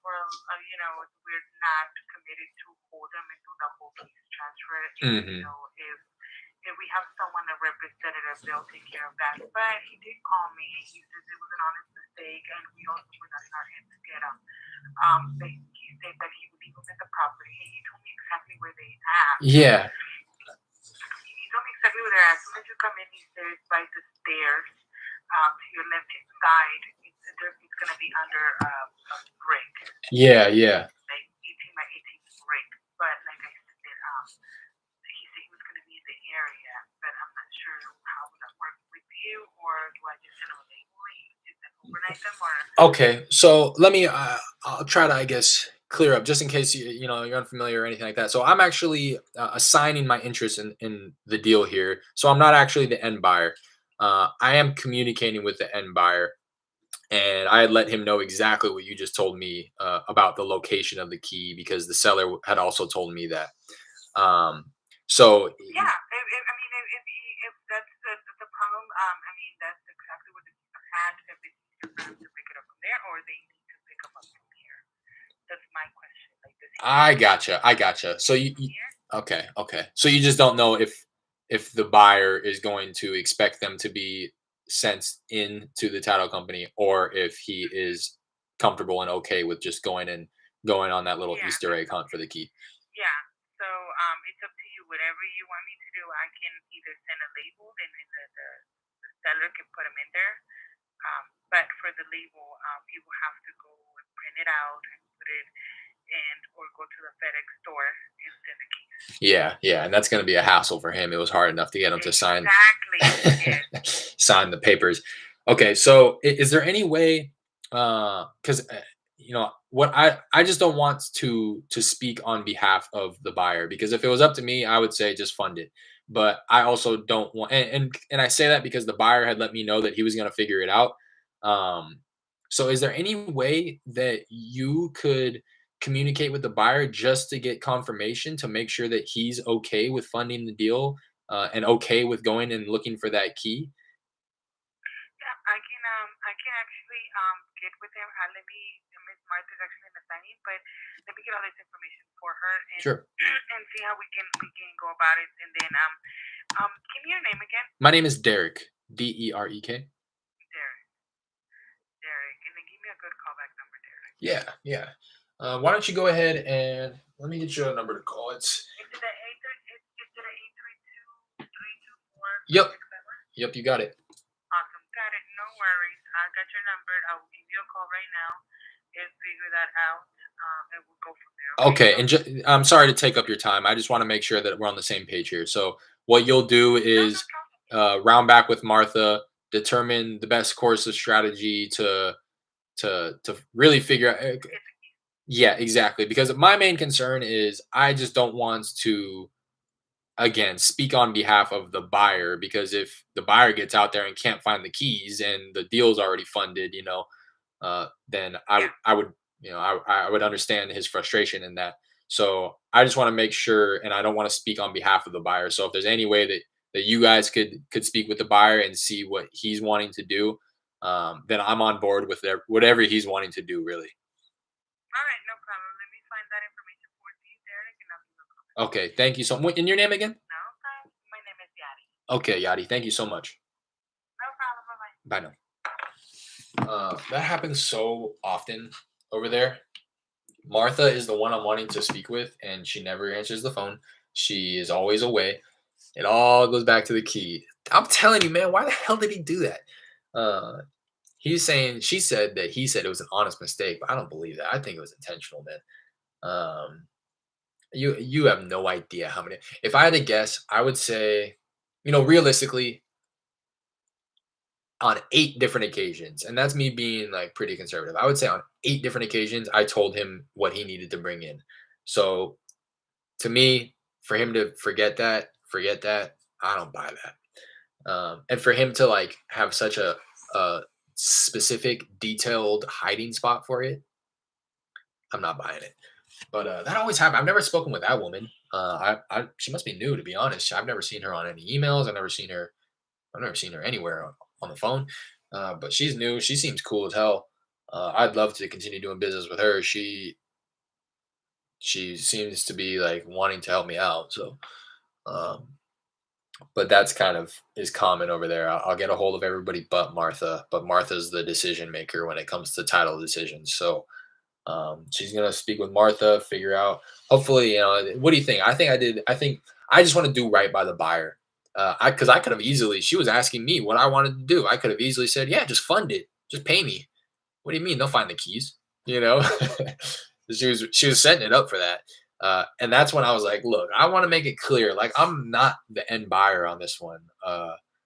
We're not committed to hold them and do the whole case transfer. Mhm. If we have someone, a representative, they'll take care of that. But he did call me. He says it was an honest mistake, and we also were not in our hands to get them. He said that he would leave them at the property. He told me exactly where they at. Yeah. He told me exactly where they're at. As soon as you come in, he says by the stairs to your left hand side. It's going to be under a brick, Yeah. Yeah. like 18 by 18 brick. But like I said, he said he was going to be in the area, but I'm not sure how would that work with you, or do I just send him a label and then overnight them, or? Okay, so let me. I'll try to, I guess, clear up just in case you're unfamiliar or anything like that. So I'm actually assigning my interest in the deal here. So I'm not actually the end buyer. I am communicating with the end buyer, and I had let him know exactly what you just told me about the location of the key because the seller had also told me that. Um, so Yeah, if that's the problem, I mean that's exactly what the people had. If they need to for him to pick it up from there, or they need to pick them up from here. That's my question. Like, does he need I to pick gotcha. I gotcha. So them you, from here? okay, okay. So you just don't know if the buyer is going to expect them to be sent in to the title company or if he is comfortable and okay with just going on that little Yeah, Easter that's egg hunt for okay. the key. Yeah. So it's up to you. Whatever you want me to do, I can either send a label and then the seller can put them in there. But for the label, you will have to go and print it out and put it and or go to the FedEx store and send the keys. Yeah, yeah, and that's going to be a hassle for him. It was hard enough to get him to sign Exactly. Yes. sign the papers. Okay, so is there any way cuz what I just don't want to speak on behalf of the buyer because if it was up to me, I would say just fund it. But I also don't want and I say that because the buyer had let me know that he was going to figure it out. Um so is there any way that you could communicate with the buyer just to get confirmation to make sure that he's okay with funding the deal and okay with going and looking for that key. Yeah, I can actually get with him. Let me Miss Martha's actually in the signing, but let me get all this information for her and Sure. and see how we can go about it. And then give me your name again, My name is Derek, Derek. Derek. Derek, and then give me a good callback number, Derek. Yeah, yeah. Why don't you go ahead and let me get you a number to call. Is it a 832-324 Yep, 4671? yep, you got it. Awesome, got it. No worries. I got your number. I will give you a call right now and figure that out. And we'll go from there. Okay, Okay, so and I'm sorry to take up your time. I just want to make sure that we're on the same page here. So what you'll do no, no is problem. round back with Martha, determine the best course of strategy to really figure out. Get the keys. Yeah, exactly. Because my main concern is I just don't want to again speak on behalf of the buyer because if the buyer gets out there and can't find the keys and the deal's already funded, then Yeah. I would I would understand his frustration in that. So I just want to make sure, and I don't want to speak on behalf of the buyer. So if there's any way that you guys could speak with the buyer and see what he's wanting to do, then I'm on board with whatever he's wanting to do. Really. All right, no problem. Let me find that information for you, Derek, and I'll give you a call back. Okay. Thank you so much. And your name again? No problem. My name is Yadi. Okay, Yadi. Thank you so much. No problem. Bye bye. Bye now. That happens so often over there. Martha is the one I'm wanting to speak with, and she never answers the phone. She is always away. It all goes back to the key. I'm telling you, man, why the hell did he do that? Uh, he's saying she said that he said it was an honest mistake, but I don't believe that. I think it was intentional, man. You have no idea how many. If I had to guess, I would say, realistically, on 8 different occasions, and that's me being like pretty conservative. I would say on 8 different occasions, I told him what he needed to bring in. So to me, for him to forget that, I don't buy that. And for him to like have such a specific, detailed hiding spot for it, I'm not buying it. But that always happens. I've never spoken with that woman. She must be new, to be honest. I've never seen her on any emails. I've never seen her anywhere on the phone. But she's new. She seems cool as hell. I'd love to continue doing business with her. She seems to be like wanting to help me out. So, um, but that's kind of is common over there. I'll get a hold of everybody but Martha. But Martha's the decision maker when it comes to title decisions. So she's gonna speak with Martha, figure out. Hopefully, what do you think? I think I just want to do right by the buyer. I could have easily. She was asking me what I wanted to do. I could have easily said, "Yeah, just fund it. Just pay me." What do you mean? They'll find the keys. You know, she was setting it up for that. And that's when I was like, look, I want to make it clear, like I'm not the end buyer on this one.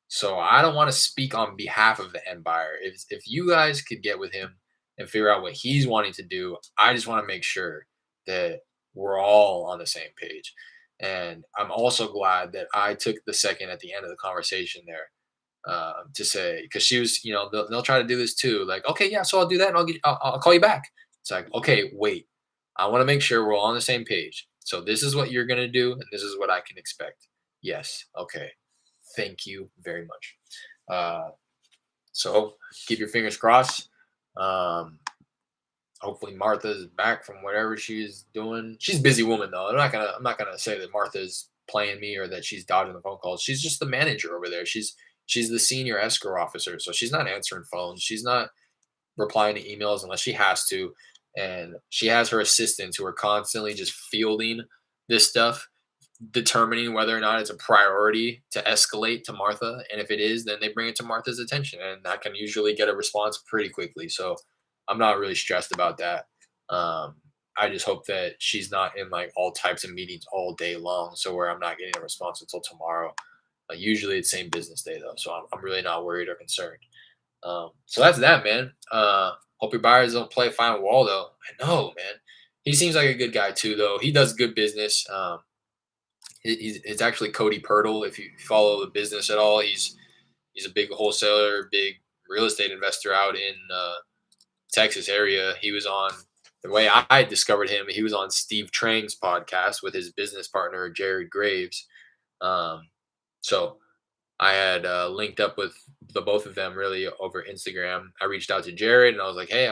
So I don't want to speak on behalf of the end buyer. If you guys could get with him and figure out what he's wanting to do, I just want to make sure that we're all on the same page. And I'm also glad that I took the second at the end of the conversation there to say because she was, they'll try to do this too. Like, okay, yeah, so I'll do that, and I'll call you back. It's like, okay, wait, I want to make sure we're all on the same page. So this is what you're gonna do, and this is what I can expect. Yes, okay, thank you very much. Uh, so keep your fingers crossed. Um, hopefully Martha's back from whatever she's doing. She's a busy woman though. I'm not gonna say that Martha's playing me or that she's dodging the phone calls. She's just the manager over there. She's the senior escrow officer. So she's not answering phones. She's not replying to emails unless she has to. And she has her assistants who are constantly just fielding this stuff, determining whether or not it's a priority to escalate to Martha. And if it is, then they bring it to Martha's attention. And that can usually get a response pretty quickly. So I'm not really stressed about that. Um, I just hope that she's not in like all types of meetings all day long. So where I'm not getting a response until tomorrow. Usually it's same business day though. So I'm really not worried or concerned. So that's that, man. Hope your buyers don't play fine wall though. I know, man. He seems like a good guy too, though. He does good business. It's actually Cody Purtle. If you follow the business at all, he's a big wholesaler, big real estate investor out in Texas area. He was on the way I discovered him. He was on Steve Trang's podcast with his business partner Jared Graves. Um, so I had linked up with the both of them really over Instagram. I reached out to Jared and I was like, "Hey,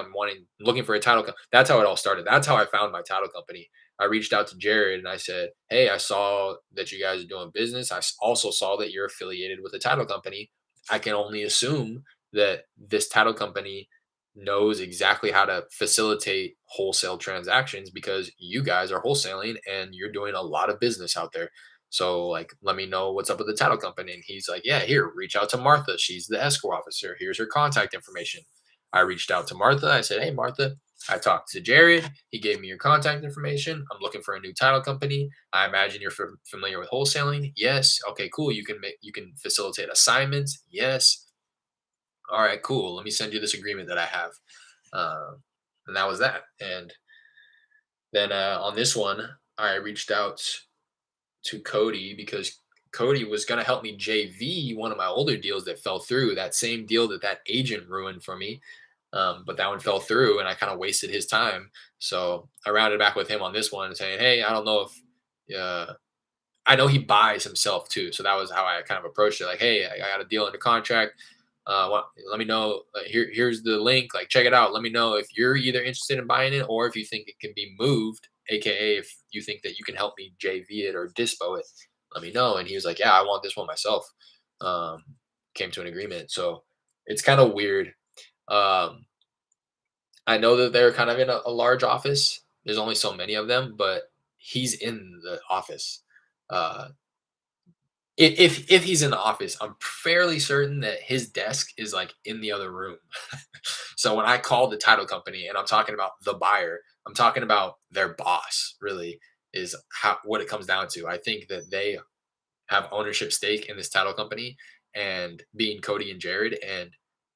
looking for a title." That's how it all started. That's how I found my title company. I reached out to Jared and I said, "Hey, I saw that you guys are doing business. Also saw that you're affiliated with a title company. I can only assume that this title company knows exactly how to facilitate wholesale transactions because you guys are wholesaling and you're doing a lot of business out there. So like, let me know what's up with the title company." And he's like, "Yeah, here, reach out to Martha. She's the escrow officer. Here's her contact information." I reached out to Martha. I said, "Hey, Martha, I talked to Jared. He gave me your contact information. I'm looking for a new title company. I imagine you're familiar with wholesaling. Yes. Okay, cool. You can facilitate assignments. Yes. All right, cool. Let me send you this agreement that I have." Um, and that was that. And then on this one, I reached out to Cody because Cody was going to help me JV one of my older deals that fell through. That same deal that agent ruined for me, but that one fell through, and I kind of wasted his time. So I rounded back with him on this one, saying, "Hey, I don't know if I know he buys himself too." So that was how I kind of approached it. Like, "Hey, I got a deal under contract. Let me know. Here's the link. Like, check it out. Let me know if you're either interested in buying it or if you think it can be moved. AKA, if you think that you can help me JV it or dispo it, let me know." And he was like, "Yeah, I want this one myself." Um, Came to an agreement. So it's kind of weird. Um, I know that they're kind of in a large office. There's only so many of them, but he's in the office. Uh, If he's in the office, I'm fairly certain that his desk is like in the other room. So when I call the title company and I'm talking about the buyer, I'm talking about their boss. Really, is how what it comes down to. I think that they have ownership stake in this title company and being Cody and Jared, and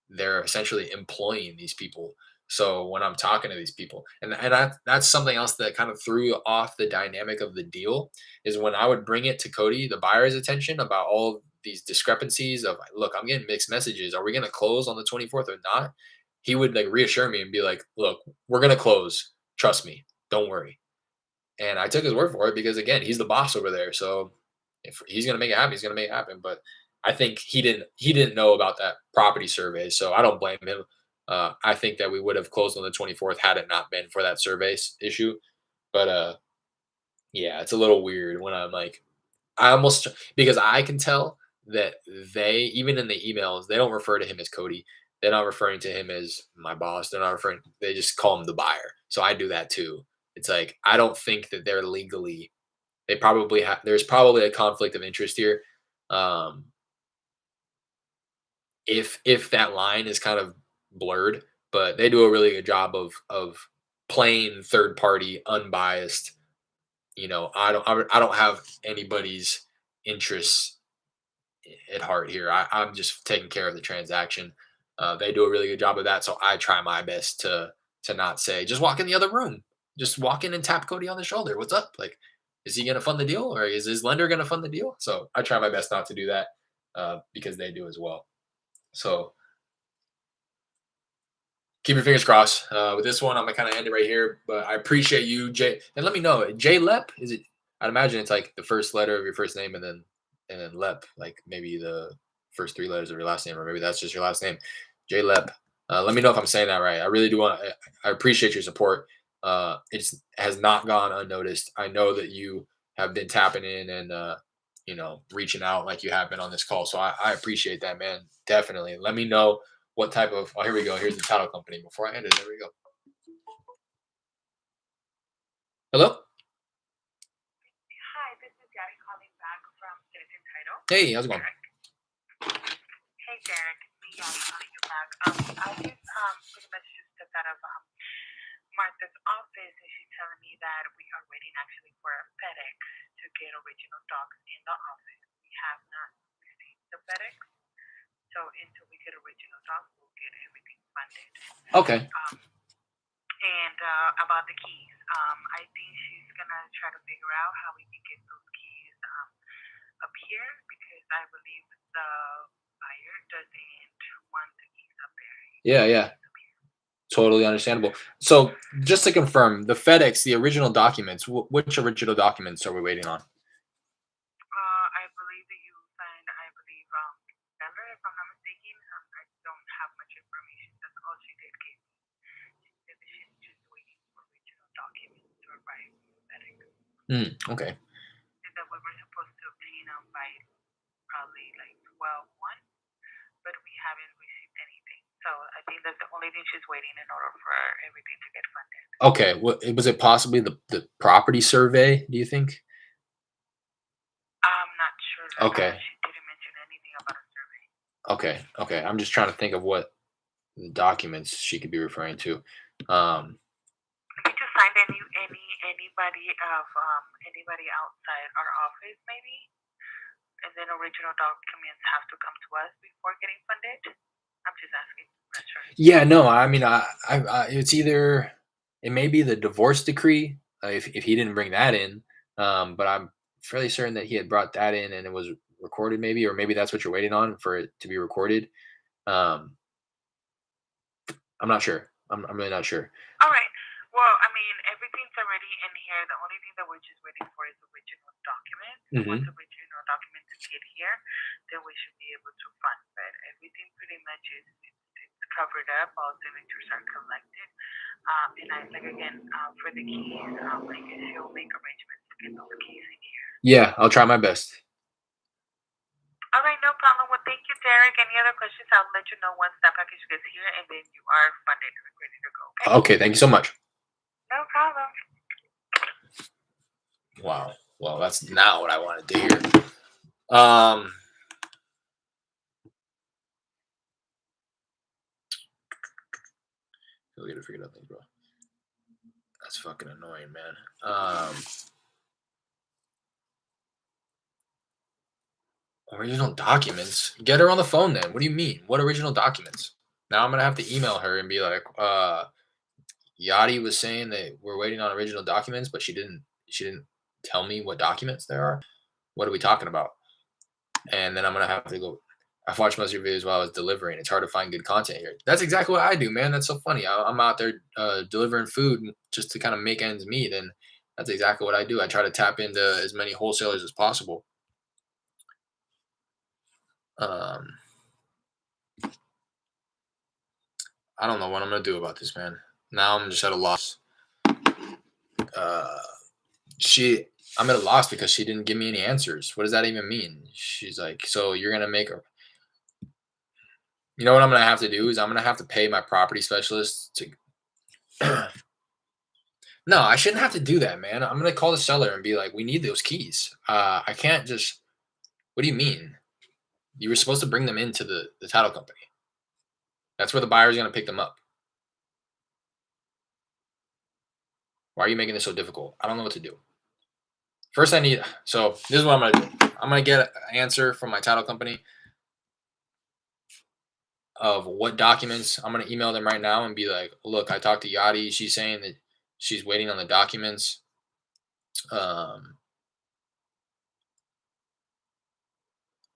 they're essentially employing these people. So when I'm talking to these people, that's something else that kind of threw off the dynamic of the deal, is when I would bring it to Cody, the buyer's attention, about all these discrepancies of, look, I'm getting mixed messages. Are we going to close on the 24th or not? He would like reassure me and be like, look, we're going to close. Trust me. Don't worry. And I took his word for it because, again, he's the boss over there. So if he's gonna make it happen, he's gonna make it happen. But I think he didn't know about that property survey, so I don't blame him. I think that we would have closed on the 24th had it not been for that issue. But yeah, it's a little weird when I'm like, I almost, because I can tell that they, even in the emails, they don't refer to him as Cody. They're not referring to him as my boss. They're not referring. They just call him the buyer. So I do that too. It's like I don't think that they're legally. They probably have. There's probably a conflict of interest here. Um, if that line is kind of blurred, but they do a really good job of playing third party, unbiased. I don't have anybody's interests at heart here. I'm just taking care of the transaction. They do a really good job of that, so I try my best to not say just walk in the other room, just walk in and tap Cody on the shoulder. What's up? Like, is he going to fund the deal, or is his lender going to fund the deal? So I try my best not to do that because they do as well. So keep your fingers crossed. With this one, I'm gonna kind of end it right here. But I appreciate you, Jay. And let me know, J Lep. Is it? I'd imagine it's like the first letter of your first name, and then Lep, like maybe the first three letters of your last name, or maybe that's just your last name, J Lep. Let me know if I'm saying that right. I really do want. I appreciate your support. It has not gone unnoticed. I know that you have been tapping in and reaching out like you have been on this call. So I appreciate that, man. Definitely. Let me know what type of, oh, here we go. Here's the title company. Before I end it, there we go. Hello. Hi, this is Yari calling back from Citizen Title. Hey, how's it going? Hey, Derek. Me, Yari calling you back. I just pretty much just stepped out of Martha's office, and she's telling me that we are waiting actually for a FedEx to get original docs in the office. We have not received the FedEx, so until we get original docs, we'll get everything funded. Okay. And about the keys, I think she's gonna try to figure out how we can get those keys up here, because I believe the buyer doesn't want the keys up there. Yeah. Totally understandable. So just to confirm, the FedEx, the original documents, which original documents are we waiting on? I believe that you signed, I believe, December, if I'm not mistaken. I don't have much information. That's all she did give me. She said that she's just waiting for original documents to arrive from FedEx. Okay. And that we were supposed to obtain them by probably like 12/1, but we haven't received anything. So I think that's the only thing she's waiting in order for everything to get funded. Okay. Was it possibly the property survey? Do you think? I'm not sure. Okay. She didn't mention anything about a survey. Okay. I'm just trying to think of what documents she could be referring to. Um, We just signed anybody outside our office maybe, and then original documents have to come to us before getting funded. I'm just asking. I'm not sure. yeah. No. I mean, it's either it may be the divorce decree if he didn't bring that in, but I'm fairly certain that he had brought that in and it was recorded, maybe, or maybe that's what you're waiting on for it to be recorded. Um, I'm not sure. I'm really not sure. All right. Well, I mean, everything's already in here. The only thing that we're just waiting for is original documents. Once original documents get here, then we should be able to fund. But everything pretty much it's covered up. All signatures are collected. And I like again for the keys, I guess she'll make arrangements to get those keys in here. Yeah, I'll try my best. All right, no problem. Well, thank you, Derek. Any other questions? I'll let you know once that package gets here, and then you are funded and ready to go. Okay? Okay, thank you so much. No problem. Wow. Well, that's not what I wanted to hear. Um, we gotta figure out things, bro. That's fucking annoying, man. Original documents. Get her on the phone then. What do you mean? What original documents? Now I'm gonna have to email her and be like, Yachty was saying that we're waiting on original documents, but she didn't tell me what documents there are. What are we talking about? And then I'm gonna have to go. I've watched most of your videos while I was delivering. It's hard to find good content here. That's exactly what I do, man. That's so funny. I'm out there delivering food just to kind of make ends meet, and that's exactly what I do. I try to tap into as many wholesalers as possible. Um, I don't know what I'm gonna do about this, man. Now I'm just at a loss. Uh, she, I'm at a loss because she didn't give me any answers. What does that even mean? She's like, so you're gonna make her. You know what I'm gonna have to do is I'm gonna have to pay my property specialist to. No, I shouldn't have to do that, man. I'm gonna call the seller and be like, "We need those keys. I can't just." What do you mean? You were supposed to bring them into the title company. That's where the buyer's gonna pick them up. Why are you making this so difficult? I don't know what to do. First, I need. So this is what I'm gonna do. I'm gonna get an answer from my title company of what documents. I'm gonna email them right now and be like, "Look, I talked to Yachty. She's saying that she's waiting on the documents. Um,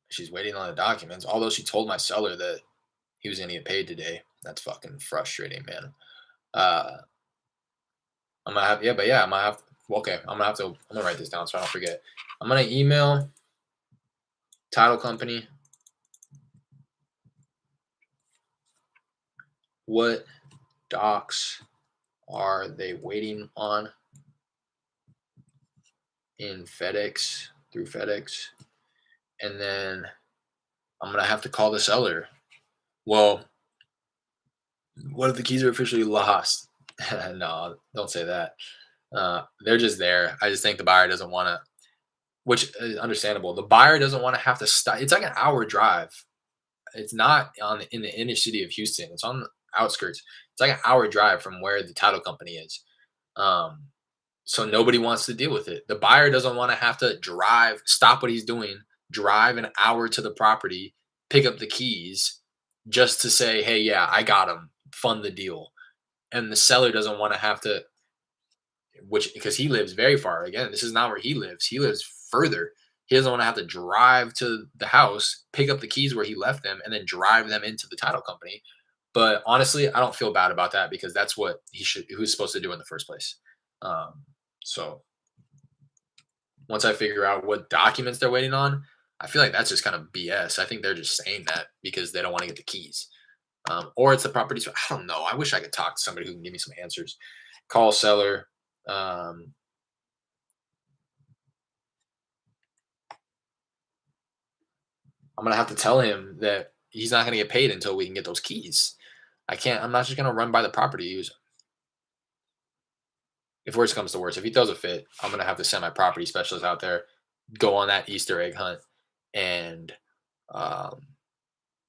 she's waiting on the documents. Although she told my seller that he was gonna get paid today. That's fucking frustrating, man. Uh, I'm gonna have yeah, but yeah, I'm gonna have to, okay. I'm gonna write this down so I don't forget. I'm gonna email title company. What docs are they waiting on in FedEx through FedEx? And then I'm gonna have to call the seller. Well, what if the keys are officially lost? No, don't say that. They're just there. I just think the buyer doesn't want to, which is understandable. The buyer doesn't want to have to stop. It's like an hour drive. It's not in the inner city of Houston. It's on the outskirts. It's like an hour drive from where the title company is. Um, so nobody wants to deal with it. The buyer doesn't want to have to drive, stop what he's doing, drive an hour to the property, pick up the keys, just to say, "Hey, yeah, I got him. Fund the deal." And the seller doesn't want to have to, which because he lives very far. Again, this is not where he lives. He lives further. He doesn't want to have to drive to the house, pick up the keys where he left them, and then drive them into the title company. But honestly, I don't feel bad about that because that's what he was supposed to do in the first place. Um, so once I figure out what documents they're waiting on, I feel like that's just kind of BS. I think they're just saying that because they don't want to get the keys. Or it's the property. I don't know. I wish I could talk to somebody who can give me some answers. Call seller. Um, I'm gonna have to tell him that he's not gonna get paid until we can get those keys. I can't. I'm not just gonna run by the property. If worst comes to worst, if he throws a fit, I'm gonna have to send my property specialist out there, go on that Easter egg hunt, and um,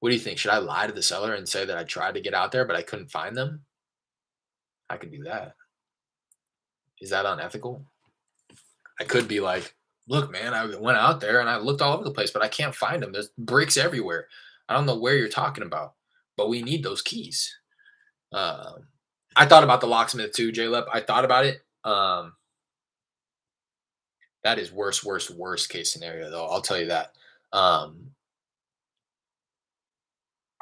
what do you think? Should I lie to the seller and say that I tried to get out there but I couldn't find them? I could do that. Is that unethical? I could be like, look, man, I went out there and I looked all over the place, but I can't find them. There's bricks everywhere. I don't know where you're talking about, but we need those keys. Um, I thought about the locksmith too, Jalep. I thought about it. That is worst case scenario though. I'll tell you that. Um,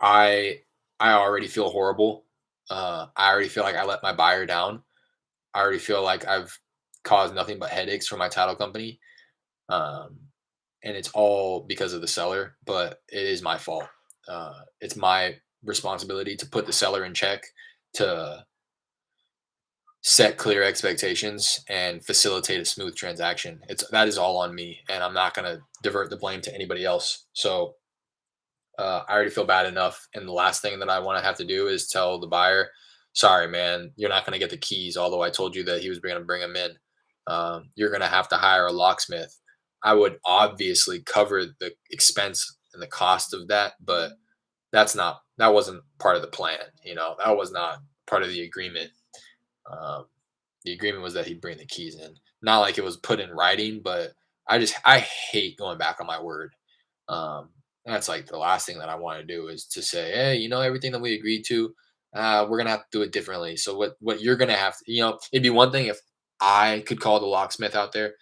I I already feel horrible. I already feel like I let my buyer down. I already feel like I've caused nothing but headaches for my title company. Um, and it's all because of the seller, but it is my fault. It's my responsibility to put the seller in check, to set clear expectations and facilitate a smooth transaction. That is all on me, and I'm not going to divert the blame to anybody else. So I already feel bad enough, and the last thing that I want to have to do is tell the buyer, "Sorry, man, you're not going to get the keys." Although I told you that he was going to bring them in, you're going to have to hire a locksmith. I would obviously cover the expense and the cost of that, but that wasn't part of the plan. That was not part of the agreement. Um, the agreement was that he'd bring the keys in. Not like it was put in writing, but I hate going back on my word. Um, that's like the last thing that I want to do is to say, hey, everything that we agreed to, we're gonna have to do it differently. So what you're gonna have to, it'd be one thing if I could call the locksmith out there,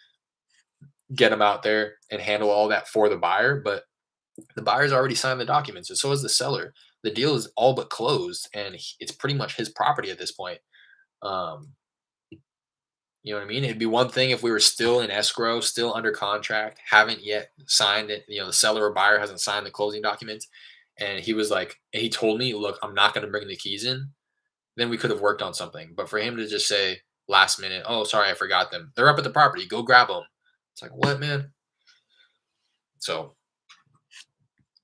get him out there, and handle all that for the buyer, but the buyer's already signed the documents, and so is the seller. The deal is all but closed, and it's pretty much his property at this point. Um, you know what I mean? It'd be one thing if we were still in escrow, still under contract, haven't yet signed it. The seller or buyer hasn't signed the closing documents, and he told me, "Look, I'm not going to bring the keys in." Then we could have worked on something. But for him to just say last minute, "Oh, sorry, I forgot them. They're up at the property. Go grab them." It's like, what, man? So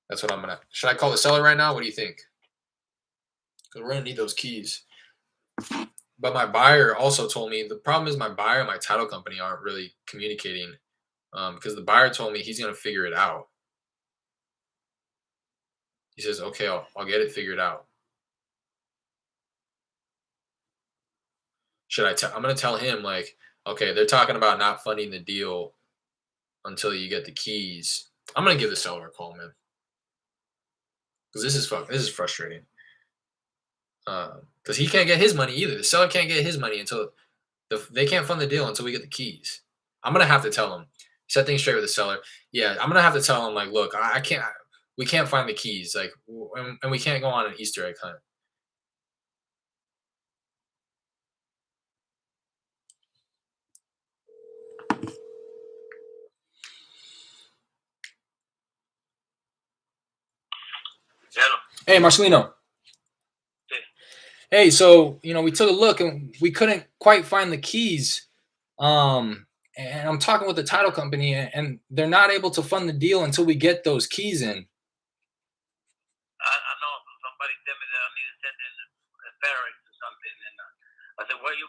that's what I'm gonna. Should I call the seller right now? What do you think? Because we're gonna need those keys. But my buyer also told me the problem is my buyer and my title company aren't really communicating. Because the buyer told me he's gonna figure it out. He says, "Okay, I'll get it figured out." Should I tell? I'm gonna tell him like, okay, they're talking about not funding the deal until you get the keys. I'm gonna give the seller a call, man, because this is frustrating. Because he can't get his money either. The seller can't get his money until they can't fund the deal until we get the keys. I'm gonna have to tell him, set things straight with the seller. Yeah, I'm gonna have to tell him like, look, I can't, we can't find the keys, like, and we can't go on an Easter egg hunt. Hello. Hey, Marcelino. Sí. Hey, so we took a look and we couldn't quite find the keys. And I'm talking with the title company, and they're not able to fund the deal until we get those keys in. I know somebody tell me that I need to send in a parent or something, and I said, "Well, you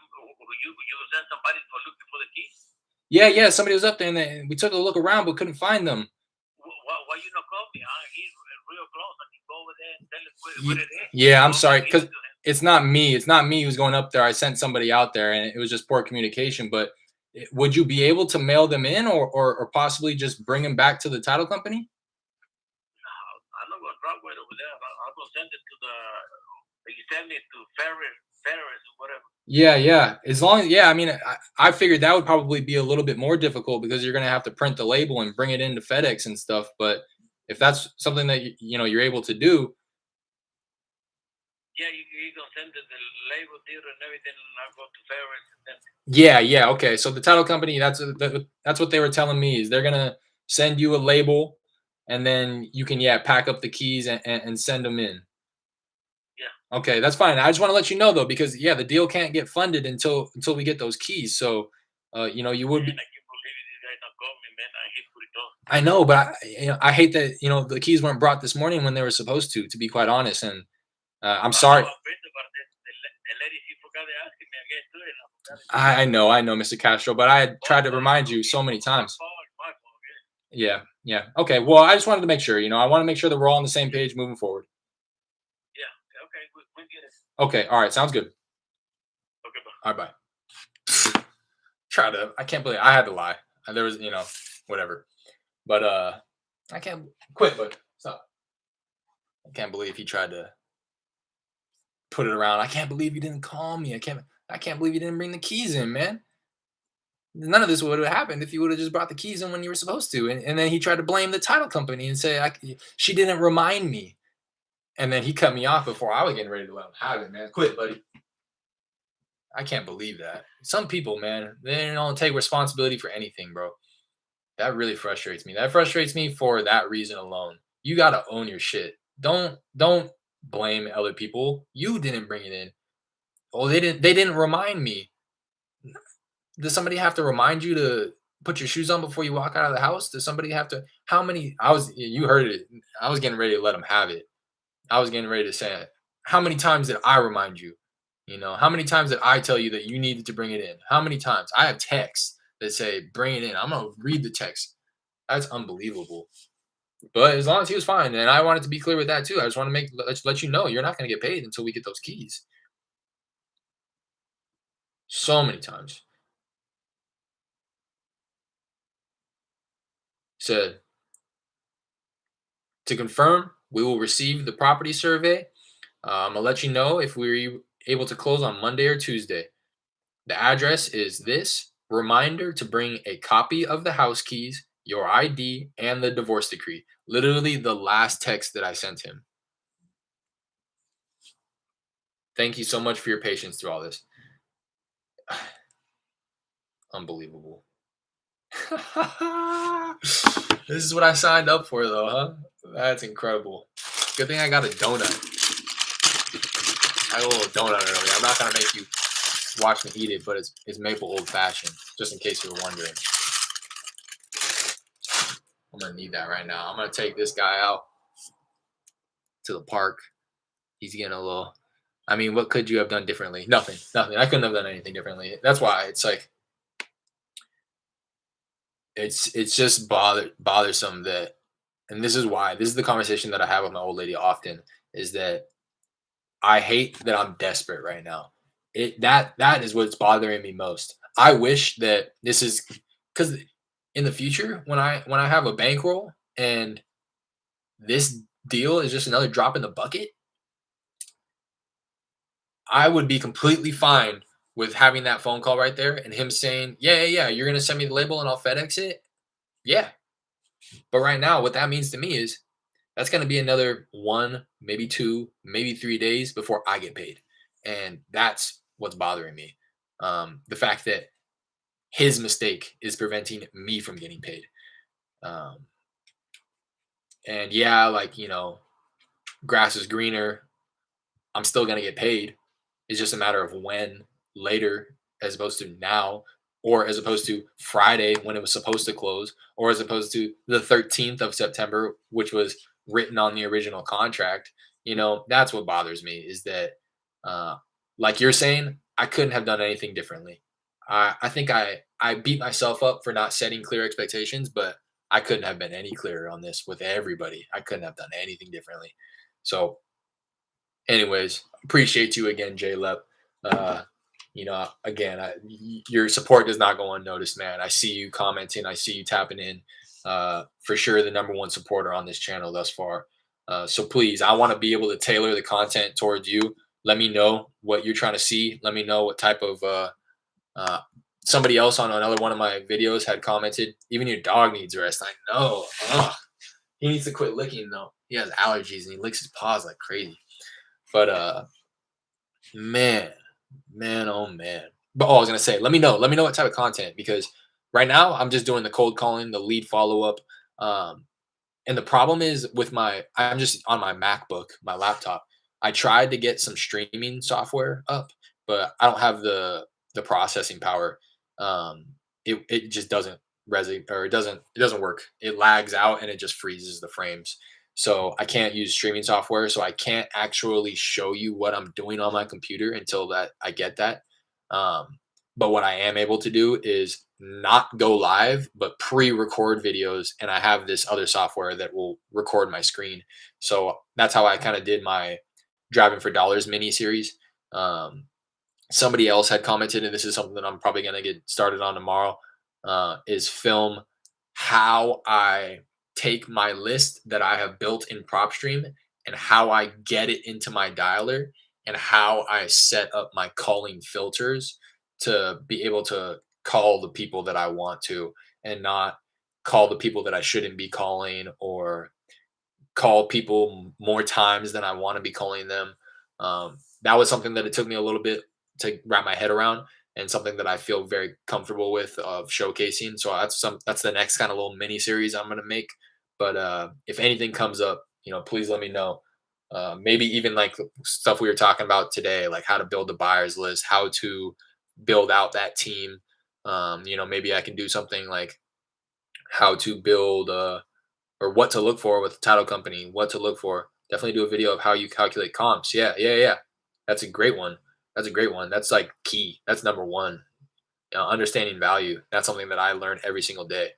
send somebody for looking for the keys? Yeah, somebody was up there, and we took a look around but couldn't find them. Why you not call me? He's real close. I can go over there and tell him where it is. Yeah, I'm Go sorry, give it because to him. it's not me. It's not me who's going up there. I sent somebody out there, and it was just poor communication. But would you be able to mail them in, or possibly just bring them back to the title company? I'm not gonna drop it over there. I'm gonna send it to the. You send it to Ferris or whatever. Yeah. As long as I mean, I figured that would probably be a little bit more difficult because you're gonna have to print the label and bring it into FedEx and stuff. But if that's something that you're able to do, Yeah, you gonna send the label deal and everything, and I'll go to Ferris and then. yeah. Okay, so the title company, that's what they were telling me is they're gonna send you a label, and then you can pack up the keys and send them in. Yeah. Okay, that's fine. I just want to let you know though, because the deal can't get funded until we get those keys. So, you would be. Man, I can't believe this guy not called me, man. I hate put it on. I know, but I hate that the keys weren't brought this morning when they were supposed to. To be quite honest, and I'm sorry. I'm pretty about this. The lady, she forgot to ask me again too, and I forgot it. I know, Mr. Castro, but I had tried to remind you so many times. My fault, yeah. Yeah. Okay. Well, I just wanted to make sure. I want to make sure that we're all on the same page moving forward. Yeah. Okay, we get it. Okay. All right. Sounds good. Okay, bye. All right. Bye. I can't believe I had to lie. There was, whatever. But I can't quit. But stop. I can't believe he tried to put it around. I can't believe you didn't call me. I can't believe you didn't bring the keys in, man. None of this would have happened if you would have just brought the keys in when you were supposed to. And then he tried to blame the title company and say she didn't remind me. And then he cut me off before I was getting ready to let him have it, man. Quit, buddy. I can't believe that. Some people, man, they don't take responsibility for anything, bro. That really frustrates me. That frustrates me for that reason alone. You gotta own your shit. Don't blame other people. You didn't bring it in. Oh, they didn't remind me. Does somebody have to remind you to put your shoes on before you walk out of the house? Does somebody have to? How many? You heard it. I was getting ready to let them have it. I was getting ready to say it. How many times did I remind you? How many times did I tell you that you needed to bring it in? How many times? I have texts that say bring it in. I'm gonna read the text. That's unbelievable. But as long as he was fine, and I wanted to be clear with that too. I just want to let you know you're not going to get paid until we get those keys. So many times. Said to confirm, we will receive the property survey. I'm gonna let you know if we're able to close on Monday or Tuesday. The address is this. Reminder to bring a copy of the house keys, your ID, and the divorce decree. Literally the last text that I sent him. Thank you so much for your patience through all this. Unbelievable. This is what I signed up for, though, huh? That's incredible. Good thing I got a donut. I got a little donut earlier. I'm not gonna make you watch me eat it, but it's maple old fashioned. Just in case you were wondering, I'm gonna need that right now. I'm gonna take this guy out to the park. He's getting a little. I mean, what could you have done differently? Nothing. Nothing. I couldn't have done anything differently. That's why it's like it's just bothersome that, and this is why this is the conversation that I have with my old lady often is that I hate that I'm desperate right now. That is what's bothering me most. I wish that this is because in the future when I have a bankroll and this deal is just another drop in the bucket, I would be completely fine with having that phone call right there and him saying, "Yeah, yeah, yeah, you're gonna send me the label and I'll FedEx it." Yeah, but right now, what that means to me is that's gonna be another 1, maybe 2, maybe 3 days before I get paid, and that's what's bothering me. The fact that his mistake is preventing me from getting paid. Um, and yeah, like grass is greener. I'm still gonna get paid. It's just a matter of when later, as opposed to now, or as opposed to Friday when it was supposed to close, or as opposed to the 13th of September, which was written on the original contract. That's what bothers me is that, uh, like you're saying, I couldn't have done anything differently. I think I beat myself up for not setting clear expectations, but I couldn't have been any clearer on this with everybody. I couldn't have done anything differently. So anyways, appreciate you again, J Lep. Again, your support does not go unnoticed, man. I see you commenting, I see you tapping in. For sure, the number one supporter on this channel thus far. So please, I want to be able to tailor the content towards you. Let me know what you're trying to see. Let me know what type of. Uh, Somebody else on another one of my videos had commented, even your dog needs rest. I know. Ugh. He needs to quit licking though. He has allergies and he licks his paws like crazy. But man, man, oh man. But I was gonna say, let me know what type of content because right now I'm just doing the cold calling, the lead follow up. Um, and the problem is with I'm just on my MacBook, my laptop. I tried to get some streaming software up, but I don't have the processing power. Um, it just doesn't resonate or it doesn't work. It lags out and it just freezes the frames. So I can't use streaming software. So I can't actually show you what I'm doing on my computer until that I get that. Um, but what I am able to do is not go live, but pre-record videos. And I have this other software that will record my screen. So that's how I kind of did my Driving for Dollars mini series. Um, Somebody else had commented, and this is something that I'm probably going to get started on tomorrow, is film how I take my list that I have built in PropStream and how I get it into my dialer and how I set up my calling filters to be able to call the people that I want to and not call the people that I shouldn't be calling or call people more times than I want to be calling them. That was something that it took me a little bit to wrap my head around, and something that I feel very comfortable with of showcasing. So that's the next kind of little mini series I'm gonna make. But if anything comes up, please let me know. Maybe even like stuff we were talking about today, like how to build a buyers list, how to build out that team. Maybe I can do something like how to build or what to look for with the title company, what to look for. Definitely do a video of how you calculate comps. Yeah, yeah, yeah. That's a great one. That's a great one. That's like key. That's number one. Understanding value. That's something that I learn every single day.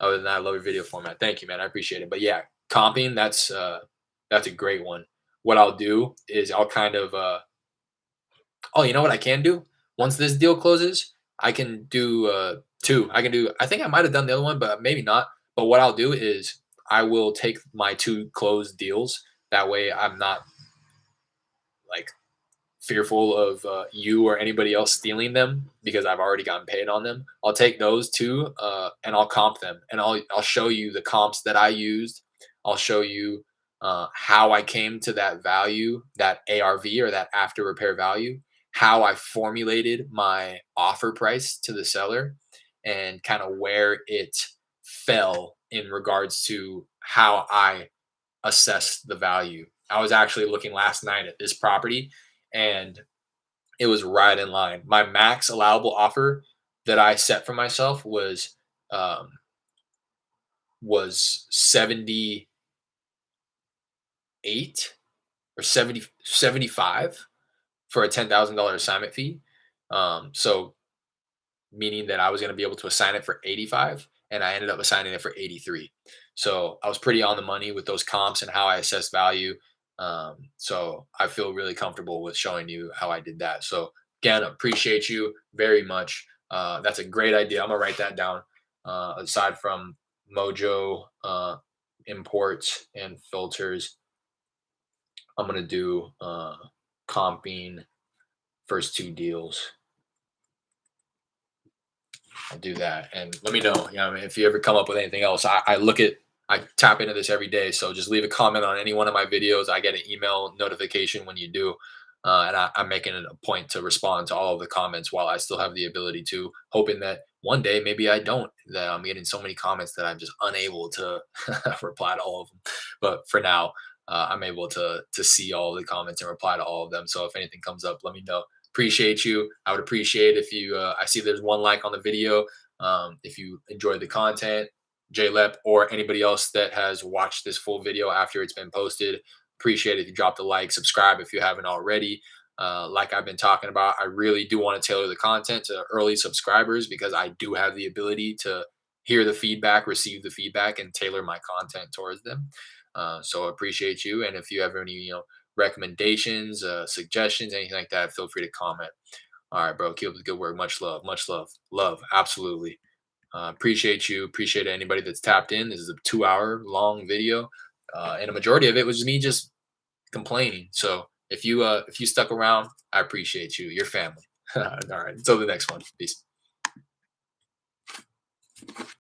Other than that, I love your video format. Thank you, man. I appreciate it. But yeah, comping, that's a great one. What I'll do is I'll kind of oh, you know what I can do? Once this deal closes, I can do two. I can do I think I might have done the other one, but maybe not. But what I'll do is I will take my two closed deals. That way I'm not like fearful of you or anybody else stealing them because I've already gotten paid on them. I'll take those two and I'll comp them, and I'll show you the comps that I used. I'll show you how I came to that value, that ARV or that after repair value, how I formulated my offer price to the seller, and kind of where it fell in regards to how I assess the value. I was actually looking last night at this property and it was right in line. My max allowable offer that I set for myself um was 78 or 70 75 for a $10,000 assignment fee. So meaning that I was going to be able to assign it for 85 and I ended up assigning it for 83. So I was pretty on the money with those comps and how I assess value. So I feel really comfortable with showing you how I did that. So again, appreciate you very much. That's a great idea. I'm gonna write that down. Aside from Mojo imports and filters, I'm gonna do comping first two deals. I'll do that. And let me know, I mean, if you ever come up with anything else. I tap into this every day. So just leave a comment on any one of my videos. I get an email notification when you do. And I'm making it a point to respond to all of the comments while I still have the ability to, hoping that one day maybe I don't, that I'm getting so many comments that I'm just unable to reply to all of them. But for now, I'm able to see all the comments and reply to all of them. So if anything comes up, let me know. Appreciate you. I would appreciate if you I see there's one like on the video. If you enjoyed the content, JLep or anybody else that has watched this full video after it's been posted, appreciate it if you drop the like, subscribe if you haven't already. Like I've been talking about, I really do want to tailor the content to early subscribers because I do have the ability to hear the feedback, receive the feedback, and tailor my content towards them. So appreciate you. And if you have any, recommendations, suggestions, anything like that, feel free to comment. All right, bro. Keep up the good work. Much love. Much love. Love. Absolutely. Appreciate you. Appreciate anybody that's tapped in. This is a 2 hour long video. And a majority of it was me just complaining. So if you stuck around, I appreciate you. Your family. All right. Until the next one. Peace.